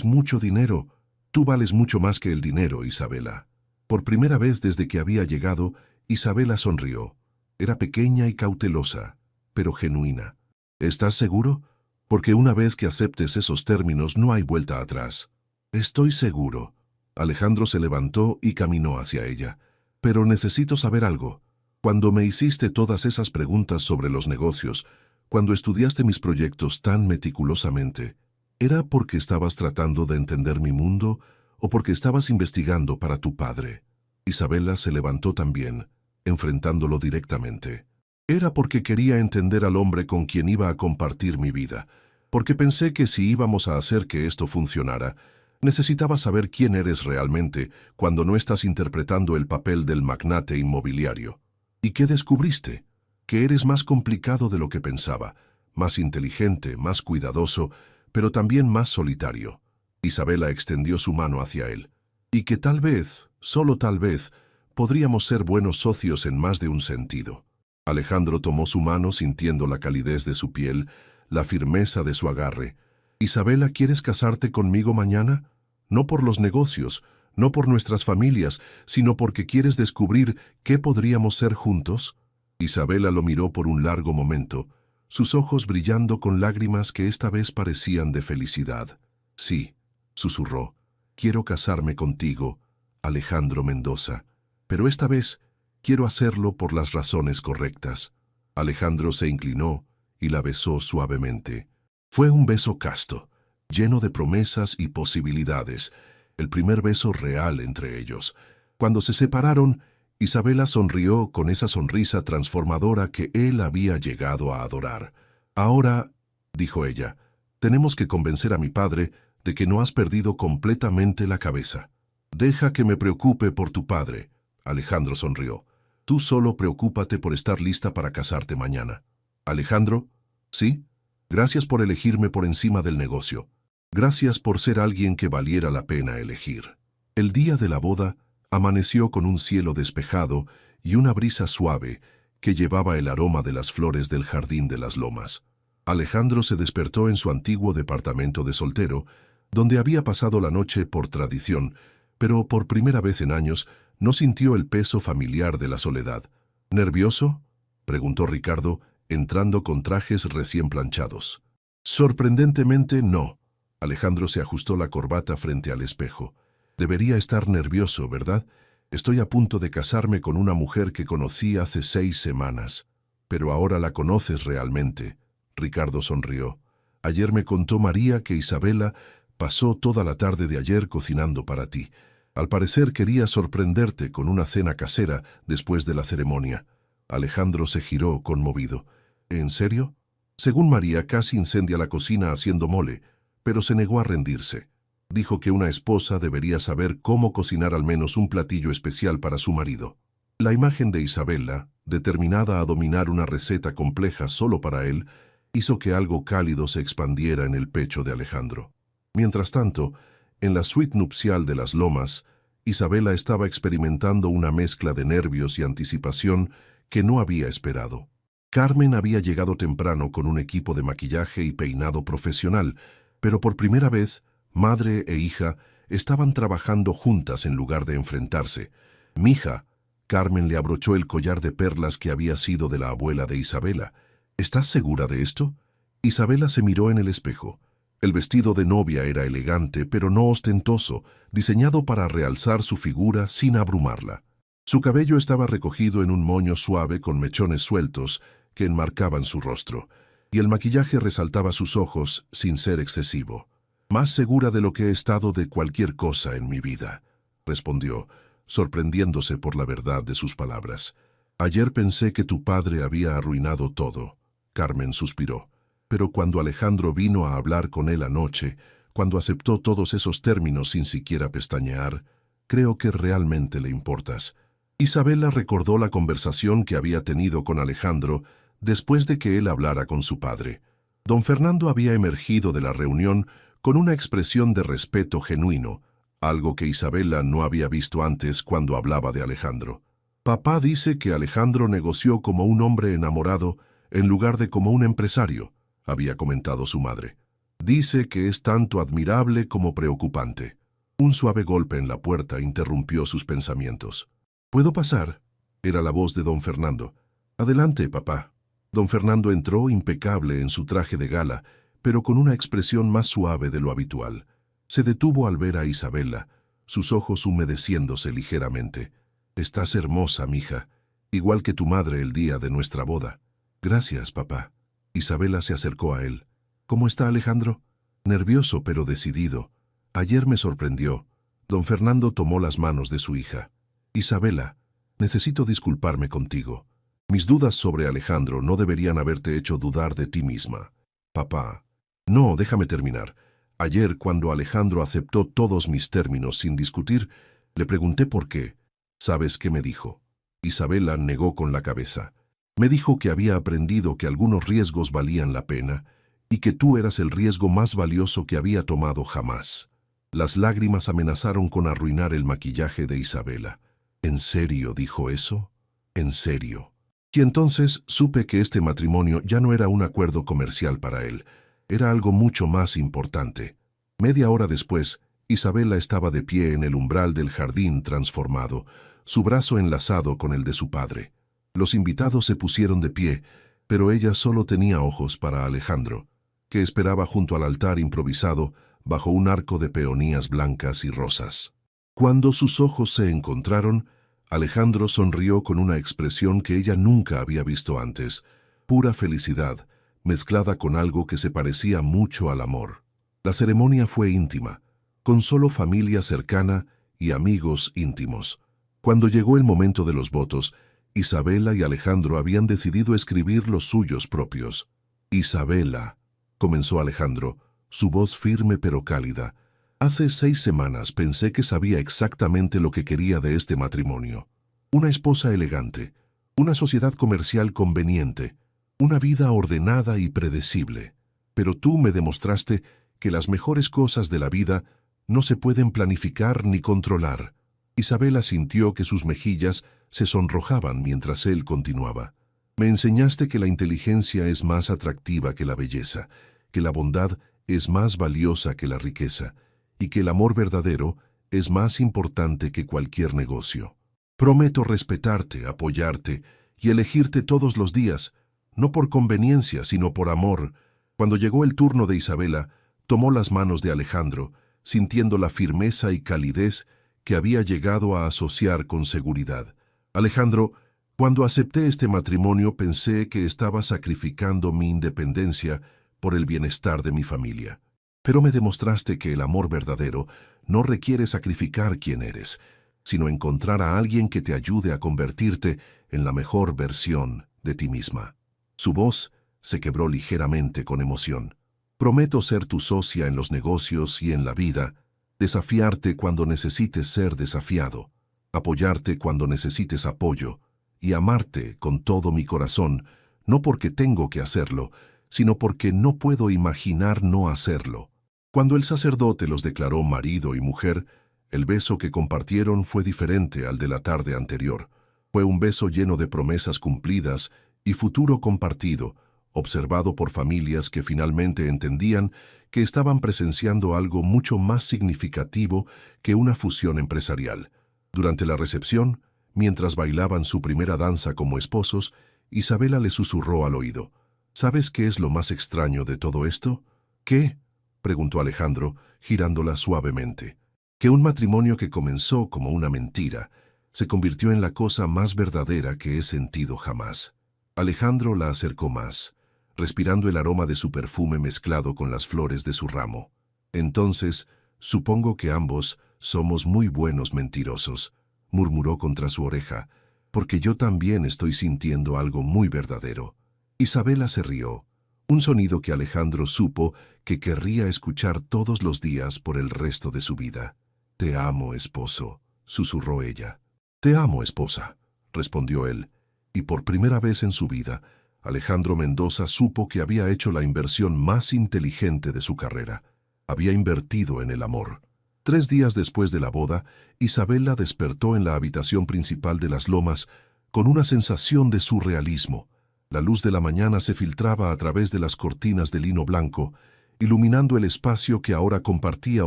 mucho dinero. Tú vales mucho más que el dinero, Isabela. Por primera vez desde que había llegado, Isabela sonrió. Era pequeña y cautelosa, pero genuina. ¿Estás seguro? Porque una vez que aceptes esos términos no hay vuelta atrás. Estoy seguro. Alejandro se levantó y caminó hacia ella. Pero necesito saber algo. Cuando me hiciste todas esas preguntas sobre los negocios, cuando estudiaste mis proyectos tan meticulosamente, ¿era porque estabas tratando de entender mi mundo o porque estabas investigando para tu padre? Isabela se levantó también, enfrentándolo directamente. Era porque quería entender al hombre con quien iba a compartir mi vida, porque pensé que si íbamos a hacer que esto funcionara, necesitaba saber quién eres realmente cuando no estás interpretando el papel del magnate inmobiliario. ¿Y qué descubriste? Que eres más complicado de lo que pensaba, más inteligente, más cuidadoso, pero también más solitario. Isabela extendió su mano hacia él. Y que tal vez, solo tal vez, podríamos ser buenos socios en más de un sentido. Alejandro tomó su mano sintiendo la calidez de su piel, la firmeza de su agarre. «Isabela, ¿quieres casarte conmigo mañana? No por los negocios, no por nuestras familias, sino porque quieres descubrir qué podríamos ser juntos». Isabela lo miró por un largo momento, sus ojos brillando con lágrimas que esta vez parecían de felicidad. «Sí», susurró, «quiero casarme contigo, Alejandro Mendoza, pero esta vez quiero hacerlo por las razones correctas». Alejandro se inclinó y la besó suavemente. Fue un beso casto, lleno de promesas y posibilidades, el primer beso real entre ellos. Cuando se separaron, Isabela sonrió con esa sonrisa transformadora que él había llegado a adorar. «Ahora», dijo ella, «tenemos que convencer a mi padre de que no has perdido completamente la cabeza». «Deja que me preocupe por tu padre», Alejandro sonrió. «Tú solo preocúpate por estar lista para casarte mañana». «Alejandro, ¿sí? Gracias por elegirme por encima del negocio. Gracias por ser alguien que valiera la pena elegir». El día de la boda amaneció con un cielo despejado y una brisa suave que llevaba el aroma de las flores del jardín de las lomas. Alejandro se despertó en su antiguo departamento de soltero, donde había pasado la noche por tradición, pero por primera vez en años no sintió el peso familiar de la soledad. «¿Nervioso?», preguntó Ricardo, entrando con trajes recién planchados. «Sorprendentemente no». Alejandro se ajustó la corbata frente al espejo. «Debería estar nervioso, ¿verdad? Estoy a punto de casarme con una mujer que conocí hace 6 semanas. Pero ahora la conoces realmente». Ricardo sonrió. «Ayer me contó María que Isabela pasó toda la tarde de ayer cocinando para ti. Al parecer quería sorprenderte con una cena casera después de la ceremonia». Alejandro se giró conmovido. «¿En serio?». Según María, casi incendia la cocina haciendo mole, pero se negó a rendirse. Dijo que una esposa debería saber cómo cocinar al menos un platillo especial para su marido. La imagen de Isabela, determinada a dominar una receta compleja solo para él, hizo que algo cálido se expandiera en el pecho de Alejandro. Mientras tanto, en la suite nupcial de las Lomas, Isabela estaba experimentando una mezcla de nervios y anticipación que no había esperado. Carmen había llegado temprano con un equipo de maquillaje y peinado profesional, pero por primera vez, madre e hija estaban trabajando juntas en lugar de enfrentarse. «Mija», Carmen le abrochó el collar de perlas que había sido de la abuela de Isabela. «¿Estás segura de esto?». Isabela se miró en el espejo. El vestido de novia era elegante, pero no ostentoso, diseñado para realzar su figura sin abrumarla. Su cabello estaba recogido en un moño suave con mechones sueltos que enmarcaban su rostro, y el maquillaje resaltaba sus ojos sin ser excesivo. «Más segura de lo que he estado de cualquier cosa en mi vida», respondió, sorprendiéndose por la verdad de sus palabras. «Ayer pensé que tu padre había arruinado todo», Carmen suspiró. «Pero cuando Alejandro vino a hablar con él anoche, cuando aceptó todos esos términos sin siquiera pestañear, creo que realmente le importas». Isabela recordó la conversación que había tenido con Alejandro después de que él hablara con su padre. Don Fernando había emergido de la reunión con una expresión de respeto genuino, algo que Isabela no había visto antes cuando hablaba de Alejandro. Papá dice que Alejandro negoció como un hombre enamorado en lugar de como un empresario, había comentado su madre. Dice que es tanto admirable como preocupante. Un suave golpe en la puerta interrumpió sus pensamientos. ¿Puedo pasar? Era la voz de don Fernando. Adelante, papá. Don Fernando entró impecable en su traje de gala, pero con una expresión más suave de lo habitual. Se detuvo al ver a Isabela, sus ojos humedeciéndose ligeramente. Estás hermosa, mija, igual que tu madre el día de nuestra boda. Gracias, papá. Isabela se acercó a él. ¿Cómo está Alejandro? Nervioso pero decidido. Ayer me sorprendió. Don Fernando tomó las manos de su hija. Isabela, necesito disculparme contigo. Mis dudas sobre Alejandro no deberían haberte hecho dudar de ti misma. Papá. No, déjame terminar. Ayer, cuando Alejandro aceptó todos mis términos sin discutir, le pregunté por qué. ¿Sabes qué me dijo? Isabela negó con la cabeza. Me dijo que había aprendido que algunos riesgos valían la pena y que tú eras el riesgo más valioso que había tomado jamás. Las lágrimas amenazaron con arruinar el maquillaje de Isabela. ¿En serio dijo eso? ¿En serio? Y entonces supe que este matrimonio ya no era un acuerdo comercial para él, era algo mucho más importante. Media hora después, Isabela estaba de pie en el umbral del jardín transformado, su brazo enlazado con el de su padre. Los invitados se pusieron de pie, pero ella solo tenía ojos para Alejandro, que esperaba junto al altar improvisado bajo un arco de peonías blancas y rosas. Cuando sus ojos se encontraron, Alejandro sonrió con una expresión que ella nunca había visto antes, pura felicidad, mezclada con algo que se parecía mucho al amor. La ceremonia fue íntima, con solo familia cercana y amigos íntimos. Cuando llegó el momento de los votos, Isabela y Alejandro habían decidido escribir los suyos propios. Isabela, comenzó Alejandro, su voz firme pero cálida. Hace 6 semanas pensé que sabía exactamente lo que quería de este matrimonio. Una esposa elegante, una sociedad comercial conveniente, una vida ordenada y predecible. Pero tú me demostraste que las mejores cosas de la vida no se pueden planificar ni controlar. Isabela sintió que sus mejillas se sonrojaban mientras él continuaba. Me enseñaste que la inteligencia es más atractiva que la belleza, que la bondad es más valiosa que la riqueza, y que el amor verdadero es más importante que cualquier negocio. Prometo respetarte, apoyarte y elegirte todos los días, no por conveniencia, sino por amor. Cuando llegó el turno de Isabela, tomó las manos de Alejandro, sintiendo la firmeza y calidez que había llegado a asociar con seguridad. Alejandro, cuando acepté este matrimonio pensé que estaba sacrificando mi independencia por el bienestar de mi familia. Pero me demostraste que el amor verdadero no requiere sacrificar quién eres, sino encontrar a alguien que te ayude a convertirte en la mejor versión de ti misma. Su voz se quebró ligeramente con emoción. Prometo ser tu socia en los negocios y en la vida, desafiarte cuando necesites ser desafiado, apoyarte cuando necesites apoyo y amarte con todo mi corazón, no porque tengo que hacerlo, sino porque no puedo imaginar no hacerlo. Cuando el sacerdote los declaró marido y mujer, el beso que compartieron fue diferente al de la tarde anterior. Fue un beso lleno de promesas cumplidas y futuro compartido, observado por familias que finalmente entendían que estaban presenciando algo mucho más significativo que una fusión empresarial. Durante la recepción, mientras bailaban su primera danza como esposos, Isabela le susurró al oído. ¿Sabes qué es lo más extraño de todo esto? ¿Qué? Preguntó Alejandro, girándola suavemente. Que un matrimonio que comenzó como una mentira se convirtió en la cosa más verdadera que he sentido jamás. Alejandro la acercó más, respirando el aroma de su perfume mezclado con las flores de su ramo. Entonces, supongo que ambos somos muy buenos mentirosos, murmuró contra su oreja, porque yo también estoy sintiendo algo muy verdadero. Isabela se rió, un sonido que Alejandro supo que querría escuchar todos los días por el resto de su vida. Te amo, esposo, susurró ella. Te amo, esposa, respondió él, y por primera vez en su vida, Alejandro Mendoza supo que había hecho la inversión más inteligente de su carrera. Había invertido en el amor. 3 días después de la boda, Isabela despertó en la habitación principal de Las Lomas con una sensación de surrealismo. La luz de la mañana se filtraba a través de las cortinas de lino blanco, iluminando el espacio que ahora compartía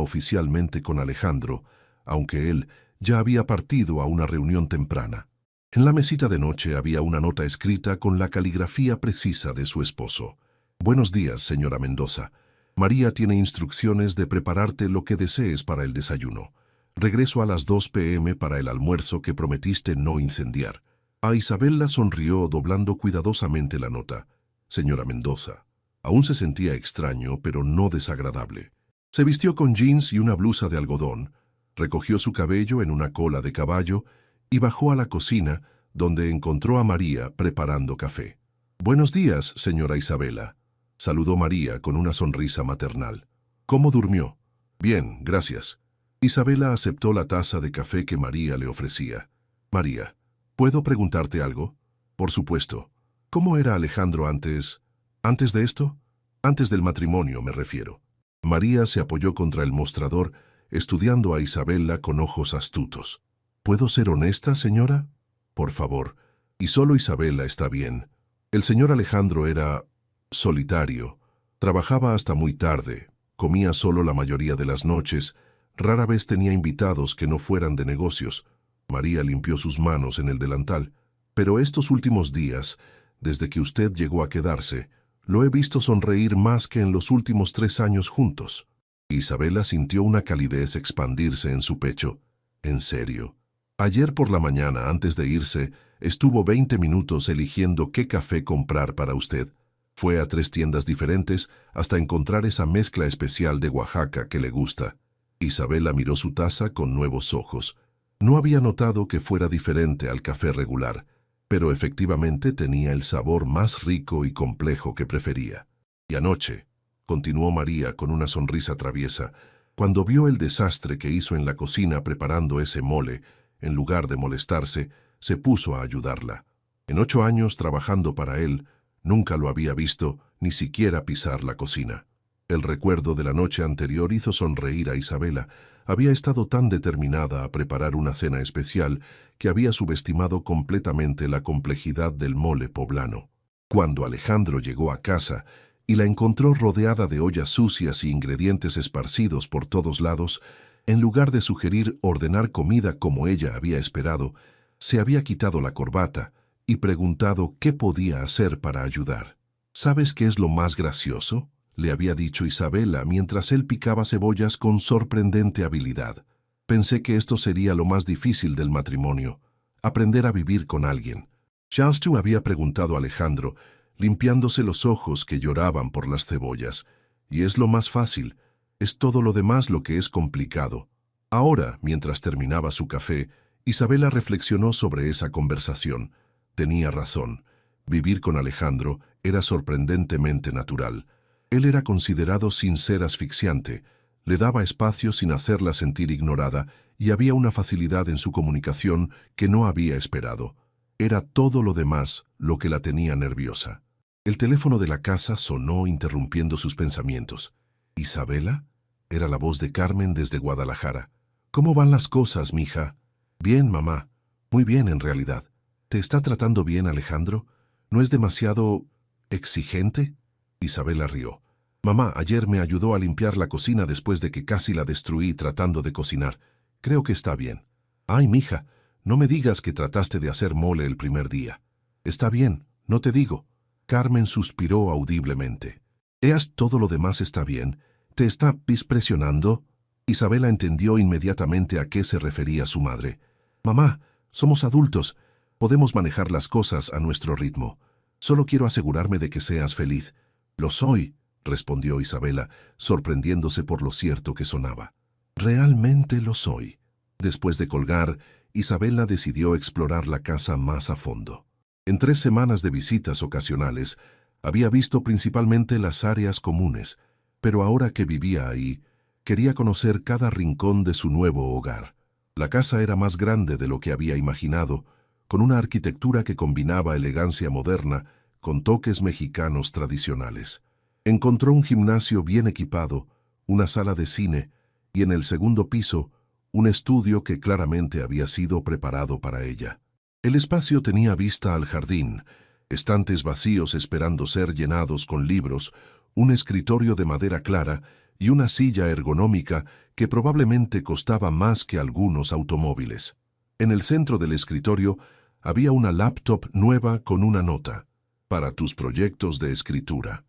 oficialmente con Alejandro, aunque él ya había partido a una reunión temprana. En la mesita de noche había una nota escrita con la caligrafía precisa de su esposo. «Buenos días, señora Mendoza. María tiene instrucciones de prepararte lo que desees para el desayuno. Regreso a las 2 p.m. para el almuerzo que prometiste no incendiar». A Isabel la sonrió doblando cuidadosamente la nota. «Señora Mendoza». Aún se sentía extraño, pero no desagradable. Se vistió con jeans y una blusa de algodón, recogió su cabello en una cola de caballo y bajó a la cocina, donde encontró a María preparando café. «Buenos días, señora Isabela», saludó María con una sonrisa maternal. «¿Cómo durmió?» «Bien, gracias». Isabela aceptó la taza de café que María le ofrecía. «María, ¿puedo preguntarte algo?» «Por supuesto. ¿Cómo era Alejandro antes de esto?» «Antes del matrimonio, me refiero». María se apoyó contra el mostrador, estudiando a Isabela con ojos astutos. «¿Puedo ser honesta, señora?» «Por favor». Y solo Isabela está bien. El señor Alejandro era solitario. Trabajaba hasta muy tarde, comía solo la mayoría de las noches, rara vez tenía invitados que no fueran de negocios. María limpió sus manos en el delantal. «Pero estos últimos días, desde que usted llegó a quedarse, lo he visto sonreír más que en los últimos 3 años juntos». Isabela sintió una calidez expandirse en su pecho. «¿En serio? Ayer por la mañana, antes de irse, estuvo 20 minutos eligiendo qué café comprar para usted. Fue a 3 tiendas diferentes hasta encontrar esa mezcla especial de Oaxaca que le gusta». Isabela miró su taza con nuevos ojos. No había notado que fuera diferente al café regular, pero efectivamente tenía el sabor más rico y complejo que prefería. «Y anoche», continuó María con una sonrisa traviesa, «cuando vio el desastre que hizo en la cocina preparando ese mole, en lugar de molestarse, se puso a ayudarla. En 8 años trabajando para él, nunca lo había visto ni siquiera pisar la cocina». El recuerdo de la noche anterior hizo sonreír a Isabela. Había estado tan determinada a preparar una cena especial que había subestimado completamente la complejidad del mole poblano. Cuando Alejandro llegó a casa y la encontró rodeada de ollas sucias y ingredientes esparcidos por todos lados, en lugar de sugerir ordenar comida como ella había esperado, se había quitado la corbata y preguntado qué podía hacer para ayudar. «¿Sabes qué es lo más gracioso?», le había dicho Isabela mientras él picaba cebollas con sorprendente habilidad. «Pensé que esto sería lo más difícil del matrimonio, aprender a vivir con alguien». Charles había preguntado a Alejandro, limpiándose los ojos que lloraban por las cebollas. «Y es lo más fácil, es todo lo demás lo que es complicado». Ahora, mientras terminaba su café, Isabela reflexionó sobre esa conversación. Tenía razón. Vivir con Alejandro era sorprendentemente natural. Él era considerado sin ser asfixiante, le daba espacio sin hacerla sentir ignorada y había una facilidad en su comunicación que no había esperado. Era todo lo demás lo que la tenía nerviosa. El teléfono de la casa sonó interrumpiendo sus pensamientos. «¿Isabela?» Era la voz de Carmen desde Guadalajara. «¿Cómo van las cosas, mija?» «Bien, mamá. Muy bien, en realidad. ¿Te está tratando bien, Alejandro? ¿No es demasiado exigente?» Isabela rió. «Mamá, ayer me ayudó a limpiar la cocina después de que casi la destruí tratando de cocinar. Creo que está bien». «Ay, mija, no me digas que trataste de hacer mole el primer día». «Está bien, no te digo». Carmen suspiró audiblemente. «¿Eas todo lo demás está bien? ¿Te está presionando?» Isabela entendió inmediatamente a qué se refería su madre. «Mamá, somos adultos. Podemos manejar las cosas a nuestro ritmo. Solo quiero asegurarme de que seas feliz». «Lo soy», respondió Isabela, sorprendiéndose por lo cierto que sonaba. «Realmente lo soy». Después de colgar, Isabela decidió explorar la casa más a fondo. En 3 semanas de visitas ocasionales, había visto principalmente las áreas comunes, pero ahora que vivía ahí, quería conocer cada rincón de su nuevo hogar. La casa era más grande de lo que había imaginado, con una arquitectura que combinaba elegancia moderna con toques mexicanos tradicionales. Encontró un gimnasio bien equipado, una sala de cine y en el segundo piso, un estudio que claramente había sido preparado para ella. El espacio tenía vista al jardín, estantes vacíos esperando ser llenados con libros, un escritorio de madera clara y una silla ergonómica que probablemente costaba más que algunos automóviles. En el centro del escritorio había una laptop nueva con una nota. Para tus proyectos de escritura.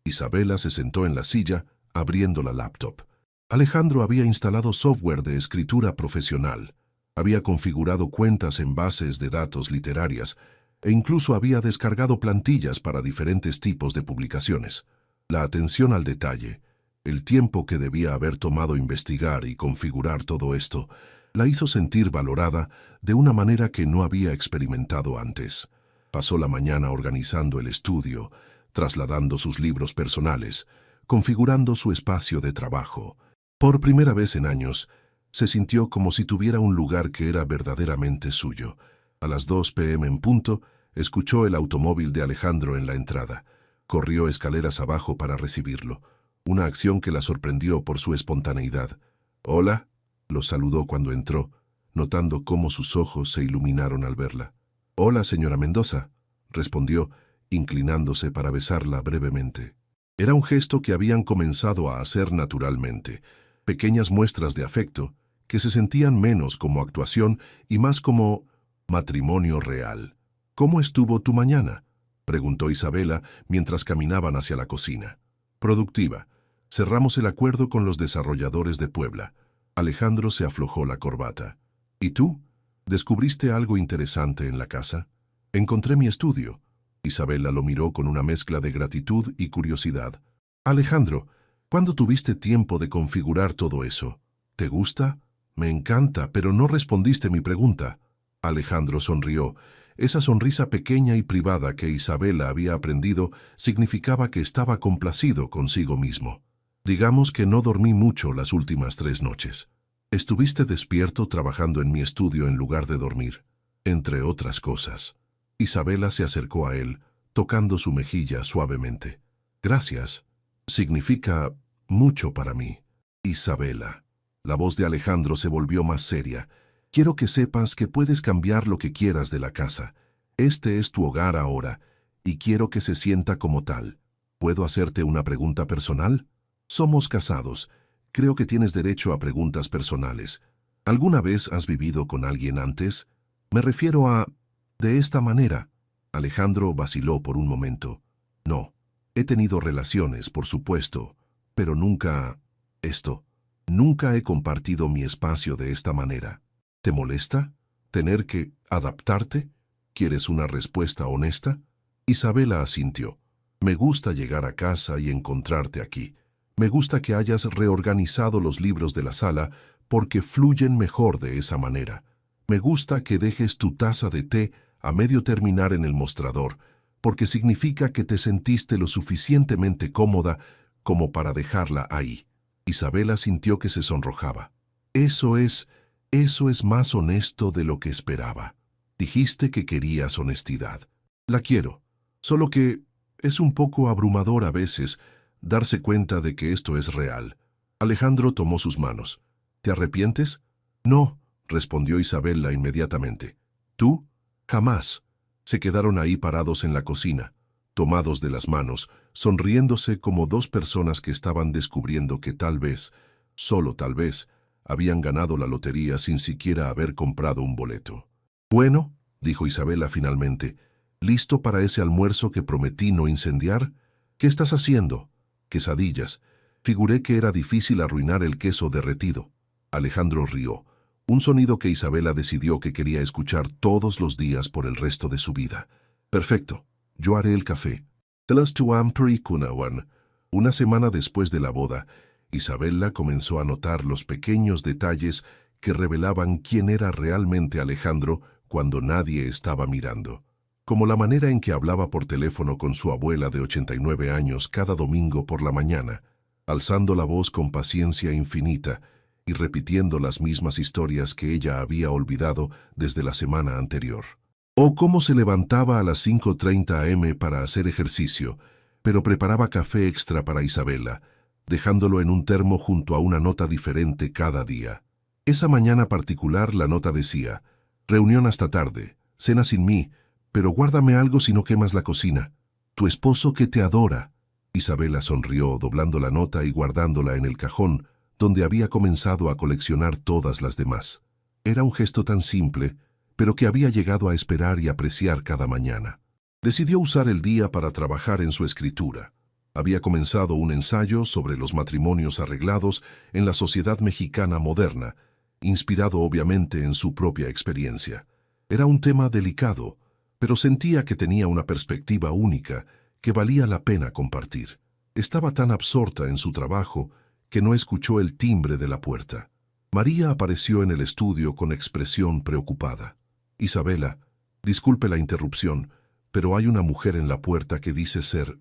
Isabela se sentó en la silla, abriendo la laptop. Alejandro había instalado software de escritura profesional. Había configurado cuentas en bases de datos literarias e incluso había descargado plantillas para diferentes tipos de publicaciones. La atención al detalle, el tiempo que debía haber tomado investigar y configurar todo esto, la hizo sentir valorada de una manera que no había experimentado antes. Pasó la mañana organizando el estudio, trasladando sus libros personales, configurando su espacio de trabajo. Por primera vez en años, se sintió como si tuviera un lugar que era verdaderamente suyo. A las 2 p.m. en punto, escuchó el automóvil de Alejandro en la entrada. Corrió escaleras abajo para recibirlo, una acción que la sorprendió por su espontaneidad. «Hola», lo saludó cuando entró, notando cómo sus ojos se iluminaron al verla. «Hola, señora Mendoza», respondió, inclinándose para besarla brevemente. Era un gesto que habían comenzado a hacer naturalmente, pequeñas muestras de afecto que se sentían menos como actuación y más como matrimonio real. «¿Cómo estuvo tu mañana?», preguntó Isabela mientras caminaban hacia la cocina. «Productiva. Cerramos el acuerdo con los desarrolladores de Puebla». Alejandro se aflojó la corbata. «¿Y tú? ¿Descubriste algo interesante en la casa?» «Encontré mi estudio». Isabela lo miró con una mezcla de gratitud y curiosidad. «Alejandro, ¿cuándo tuviste tiempo de configurar todo eso? ¿Te gusta?» «Me encanta, pero no respondiste mi pregunta». Alejandro sonrió. Esa sonrisa pequeña y privada que Isabela había aprendido significaba que estaba complacido consigo mismo. «Digamos que no dormí mucho las últimas 3 noches. Estuviste despierto trabajando en mi estudio en lugar de dormir, entre otras cosas». Isabela se acercó a él, tocando su mejilla suavemente. «Gracias. Significa mucho para mí». «Isabela». La voz de Alejandro se volvió más seria. «Quiero que sepas que puedes cambiar lo que quieras de la casa. Este es tu hogar ahora, y quiero que se sienta como tal. ¿Puedo hacerte una pregunta personal? Somos casados. Creo que tienes derecho a preguntas personales. ¿Alguna vez has vivido con alguien antes? Me refiero a... de esta manera». Alejandro vaciló por un momento. «No. He tenido relaciones, por supuesto, pero nunca... esto. Nunca he compartido mi espacio de esta manera. ¿Te molesta? ¿Tener que adaptarte? ¿Quieres una respuesta honesta?» Isabela asintió. «Me gusta llegar a casa y encontrarte aquí. Me gusta que hayas reorganizado los libros de la sala porque fluyen mejor de esa manera. Me gusta que dejes tu taza de té a medio terminar en el mostrador, porque significa que te sentiste lo suficientemente cómoda como para dejarla ahí». Isabela sintió que se sonrojaba. Eso es más honesto de lo que esperaba. Dijiste que querías honestidad. La quiero, solo que es un poco abrumador a veces darse cuenta de que esto es real». Alejandro tomó sus manos. «¿Te arrepientes?» «No», respondió Isabela inmediatamente. «¿Tú?» «Jamás». Se quedaron ahí parados en la cocina, tomados de las manos, sonriéndose como 2 personas que estaban descubriendo que tal vez, solo tal vez, habían ganado la lotería sin siquiera haber comprado un boleto. «Bueno», dijo Isabela finalmente, «¿listo para ese almuerzo que prometí no incendiar? ¿Qué estás haciendo?» «Quesadillas. Figuré que era difícil arruinar el queso derretido». Alejandro rió, un sonido que Isabela decidió que quería escuchar todos los días por el resto de su vida. «Perfecto. Yo haré el café». Una semana después de la boda, Isabela comenzó a notar los pequeños detalles que revelaban quién era realmente Alejandro cuando nadie estaba mirando. Como la manera en que hablaba por teléfono con su abuela de 89 años cada domingo por la mañana, alzando la voz con paciencia infinita y repitiendo las mismas historias que ella había olvidado desde la semana anterior. O cómo se levantaba a las 5:30 am para hacer ejercicio, pero preparaba café extra para Isabela, dejándolo en un termo junto a una nota diferente cada día. Esa mañana particular la nota decía: reunión hasta tarde, cena sin mí, pero guárdame algo si no quemas la cocina. Tu esposo que te adora. Isabela sonrió, doblando la nota y guardándola en el cajón, donde había comenzado a coleccionar todas las demás. Era un gesto tan simple, pero que había llegado a esperar y apreciar cada mañana. Decidió usar el día para trabajar en su escritura. Había comenzado un ensayo sobre los matrimonios arreglados en la sociedad mexicana moderna, inspirado obviamente en su propia experiencia. Era un tema delicado, pero sentía que tenía una perspectiva única que valía la pena compartir. Estaba tan absorta en su trabajo que no escuchó el timbre de la puerta. María apareció en el estudio con expresión preocupada. Isabela, disculpe la interrupción, pero hay una mujer en la puerta que dice ser...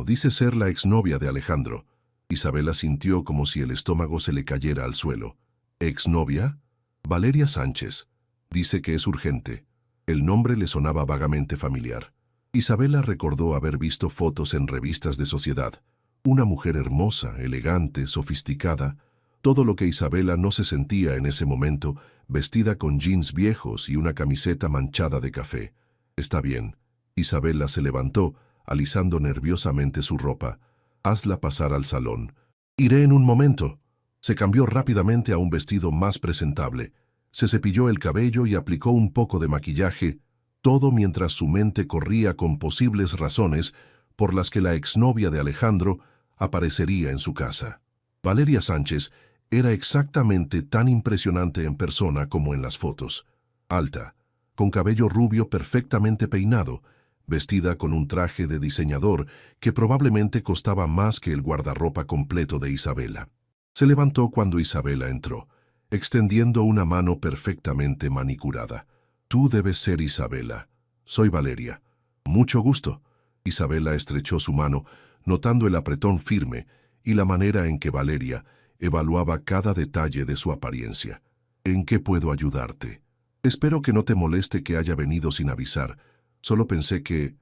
dice ser la exnovia de Alejandro. Isabela sintió como si el estómago se le cayera al suelo. ¿Exnovia? Valeria Sánchez. Dice que es urgente. El nombre le sonaba vagamente familiar. Isabela recordó haber visto fotos en revistas de sociedad. Una mujer hermosa, elegante, sofisticada. Todo lo que Isabela no se sentía en ese momento, vestida con jeans viejos y una camiseta manchada de café. Está bien. Isabela se levantó, alisando nerviosamente su ropa. Hazla pasar al salón. Iré en un momento. Se cambió rápidamente a un vestido más presentable. Se cepilló el cabello y aplicó un poco de maquillaje, todo mientras su mente corría con posibles razones por las que la exnovia de Alejandro aparecería en su casa. Valeria Sánchez era exactamente tan impresionante en persona como en las fotos. Alta, con cabello rubio perfectamente peinado, vestida con un traje de diseñador que probablemente costaba más que el guardarropa completo de Isabela. Se levantó cuando Isabela entró, extendiendo una mano perfectamente manicurada. Tú debes ser Isabela. Soy Valeria. Mucho gusto. Isabela estrechó su mano, notando el apretón firme y la manera en que Valeria evaluaba cada detalle de su apariencia. ¿En qué puedo ayudarte? Espero que no te moleste que haya venido sin avisar. Solo pensé que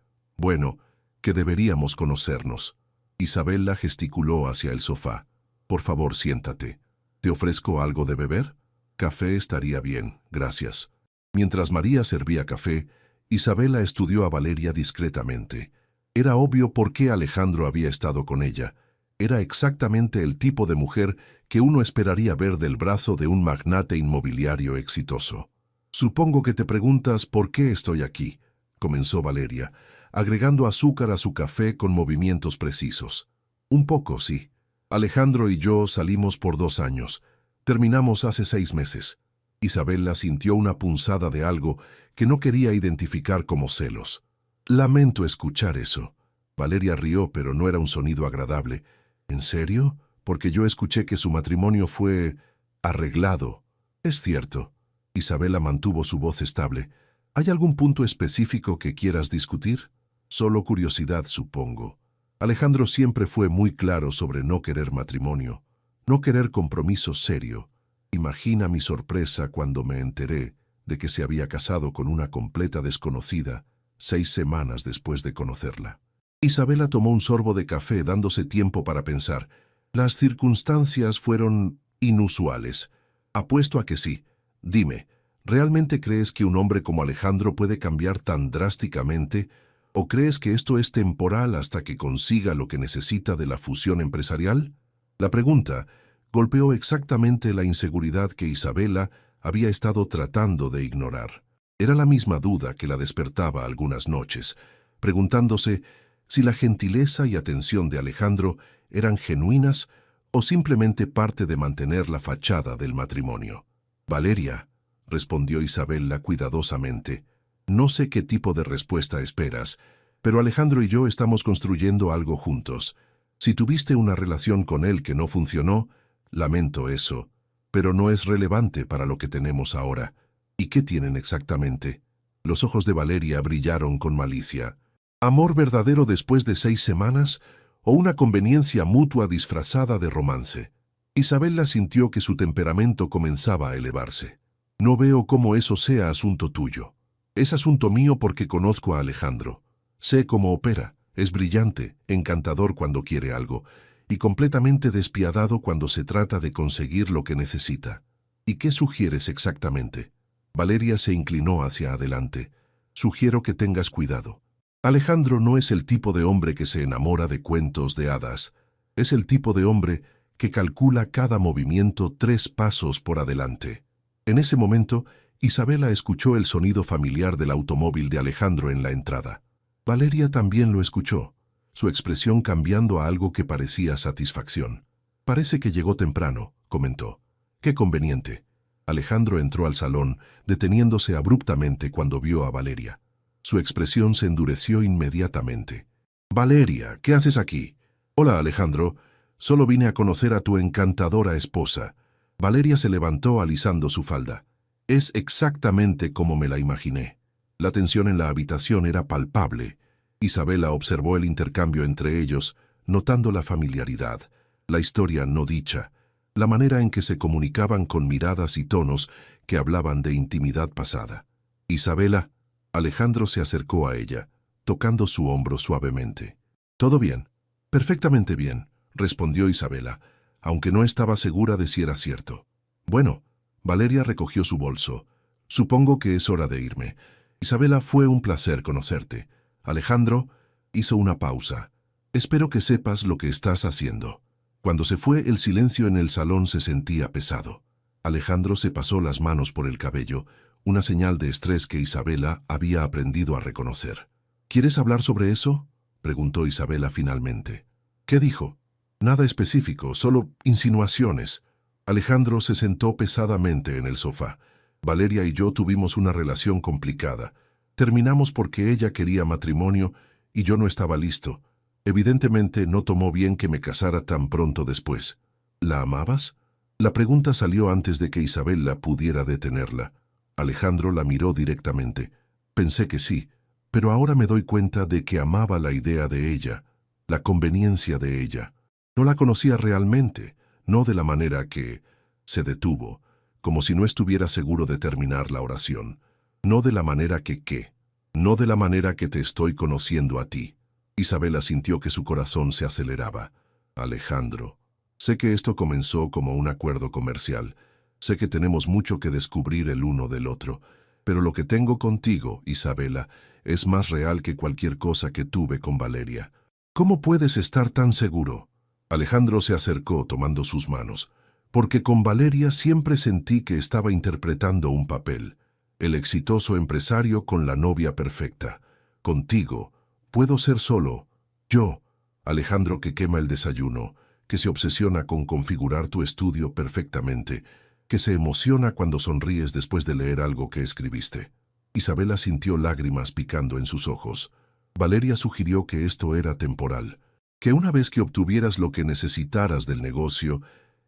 deberíamos conocernos. Isabela gesticuló hacia el sofá. Por favor, siéntate. ¿Te ofrezco algo de beber? Café estaría bien, gracias. Mientras María servía café, Isabela estudió a Valeria discretamente. Era obvio por qué Alejandro había estado con ella. Era exactamente el tipo de mujer que uno esperaría ver del brazo de un magnate inmobiliario exitoso. Supongo que te preguntas por qué estoy aquí, comenzó Valeria, agregando azúcar a su café con movimientos precisos. Un poco, sí. Alejandro y yo salimos por 2 años. Terminamos hace 6 meses. Isabela sintió una punzada de algo que no quería identificar como celos. Lamento escuchar eso. Valeria rió, pero no era un sonido agradable. ¿En serio? Porque yo escuché que su matrimonio fue arreglado. Es cierto. Isabela mantuvo su voz estable. ¿Hay algún punto específico que quieras discutir? Solo curiosidad, supongo. Alejandro siempre fue muy claro sobre no querer matrimonio, no querer compromiso serio. Imagina mi sorpresa cuando me enteré de que se había casado con una completa desconocida 6 semanas después de conocerla. Isabela tomó un sorbo de café dándose tiempo para pensar. Las circunstancias fueron inusuales. Apuesto a que sí. Dime, ¿realmente crees que un hombre como Alejandro puede cambiar tan drásticamente? ¿O crees que esto es temporal hasta que consiga lo que necesita de la fusión empresarial? La pregunta golpeó exactamente la inseguridad que Isabela había estado tratando de ignorar. Era la misma duda que la despertaba algunas noches, preguntándose si la gentileza y atención de Alejandro eran genuinas o simplemente parte de mantener la fachada del matrimonio. Valeria, respondió Isabela cuidadosamente, no sé qué tipo de respuesta esperas, pero Alejandro y yo estamos construyendo algo juntos. Si tuviste una relación con él que no funcionó, lamento eso, pero no es relevante para lo que tenemos ahora. ¿Y qué tienen exactamente? Los ojos de Valeria brillaron con malicia. ¿Amor verdadero después de 6 semanas o una conveniencia mutua disfrazada de romance? Isabela sintió que su temperamento comenzaba a elevarse. No veo cómo eso sea asunto tuyo. Es asunto mío porque conozco a Alejandro. Sé cómo opera, es brillante, encantador cuando quiere algo, y completamente despiadado cuando se trata de conseguir lo que necesita. ¿Y qué sugieres exactamente? Valeria se inclinó hacia adelante. Sugiero que tengas cuidado. Alejandro no es el tipo de hombre que se enamora de cuentos de hadas. Es el tipo de hombre que calcula cada movimiento 3 pasos por adelante. En ese momento, Isabela escuchó el sonido familiar del automóvil de Alejandro en la entrada. Valeria también lo escuchó, su expresión cambiando a algo que parecía satisfacción. Parece que llegó temprano, comentó. Qué conveniente. Alejandro entró al salón, deteniéndose abruptamente cuando vio a Valeria. Su expresión se endureció inmediatamente. Valeria, ¿qué haces aquí? Hola, Alejandro. Solo vine a conocer a tu encantadora esposa. Valeria se levantó alisando su falda. Es exactamente como me la imaginé. La tensión en la habitación era palpable. Isabela observó el intercambio entre ellos, notando la familiaridad, la historia no dicha, la manera en que se comunicaban con miradas y tonos que hablaban de intimidad pasada. Isabela, Alejandro se acercó a ella, tocando su hombro suavemente. «¿Todo bien?» «Perfectamente bien», respondió Isabela, aunque no estaba segura de si era cierto. «Bueno», Valeria recogió su bolso. «Supongo que es hora de irme. Isabela, fue un placer conocerte». Alejandro hizo una pausa. «Espero que sepas lo que estás haciendo». Cuando se fue, el silencio en el salón se sentía pesado. Alejandro se pasó las manos por el cabello, una señal de estrés que Isabela había aprendido a reconocer. «¿Quieres hablar sobre eso?», preguntó Isabela finalmente. «¿Qué dijo?» «Nada específico, solo insinuaciones». Alejandro se sentó pesadamente en el sofá. «Valeria y yo tuvimos una relación complicada. Terminamos porque ella quería matrimonio y yo no estaba listo. Evidentemente no tomó bien que me casara tan pronto después». «¿La amabas?». La pregunta salió antes de que Isabela pudiera detenerla. Alejandro la miró directamente. «Pensé que sí, pero ahora me doy cuenta de que amaba la idea de ella, la conveniencia de ella. No la conocía realmente, no de la manera que...». Se detuvo, como si no estuviera seguro de terminar la oración. «No de la manera que qué. No de la manera que te estoy conociendo a ti». Isabela sintió que su corazón se aceleraba. «Alejandro, sé que esto comenzó como un acuerdo comercial. Sé que tenemos mucho que descubrir el uno del otro. Pero lo que tengo contigo, Isabela, es más real que cualquier cosa que tuve con Valeria». «¿Cómo puedes estar tan seguro?». Alejandro se acercó tomando sus manos. «Porque con Valeria siempre sentí que estaba interpretando un papel. El exitoso empresario con la novia perfecta. Contigo puedo ser solo yo, Alejandro, que quema el desayuno, que se obsesiona con configurar tu estudio perfectamente, que se emociona cuando sonríes después de leer algo que escribiste». Isabela sintió lágrimas picando en sus ojos. Valeria sugirió que esto era temporal, que una vez que obtuvieras lo que necesitaras del negocio...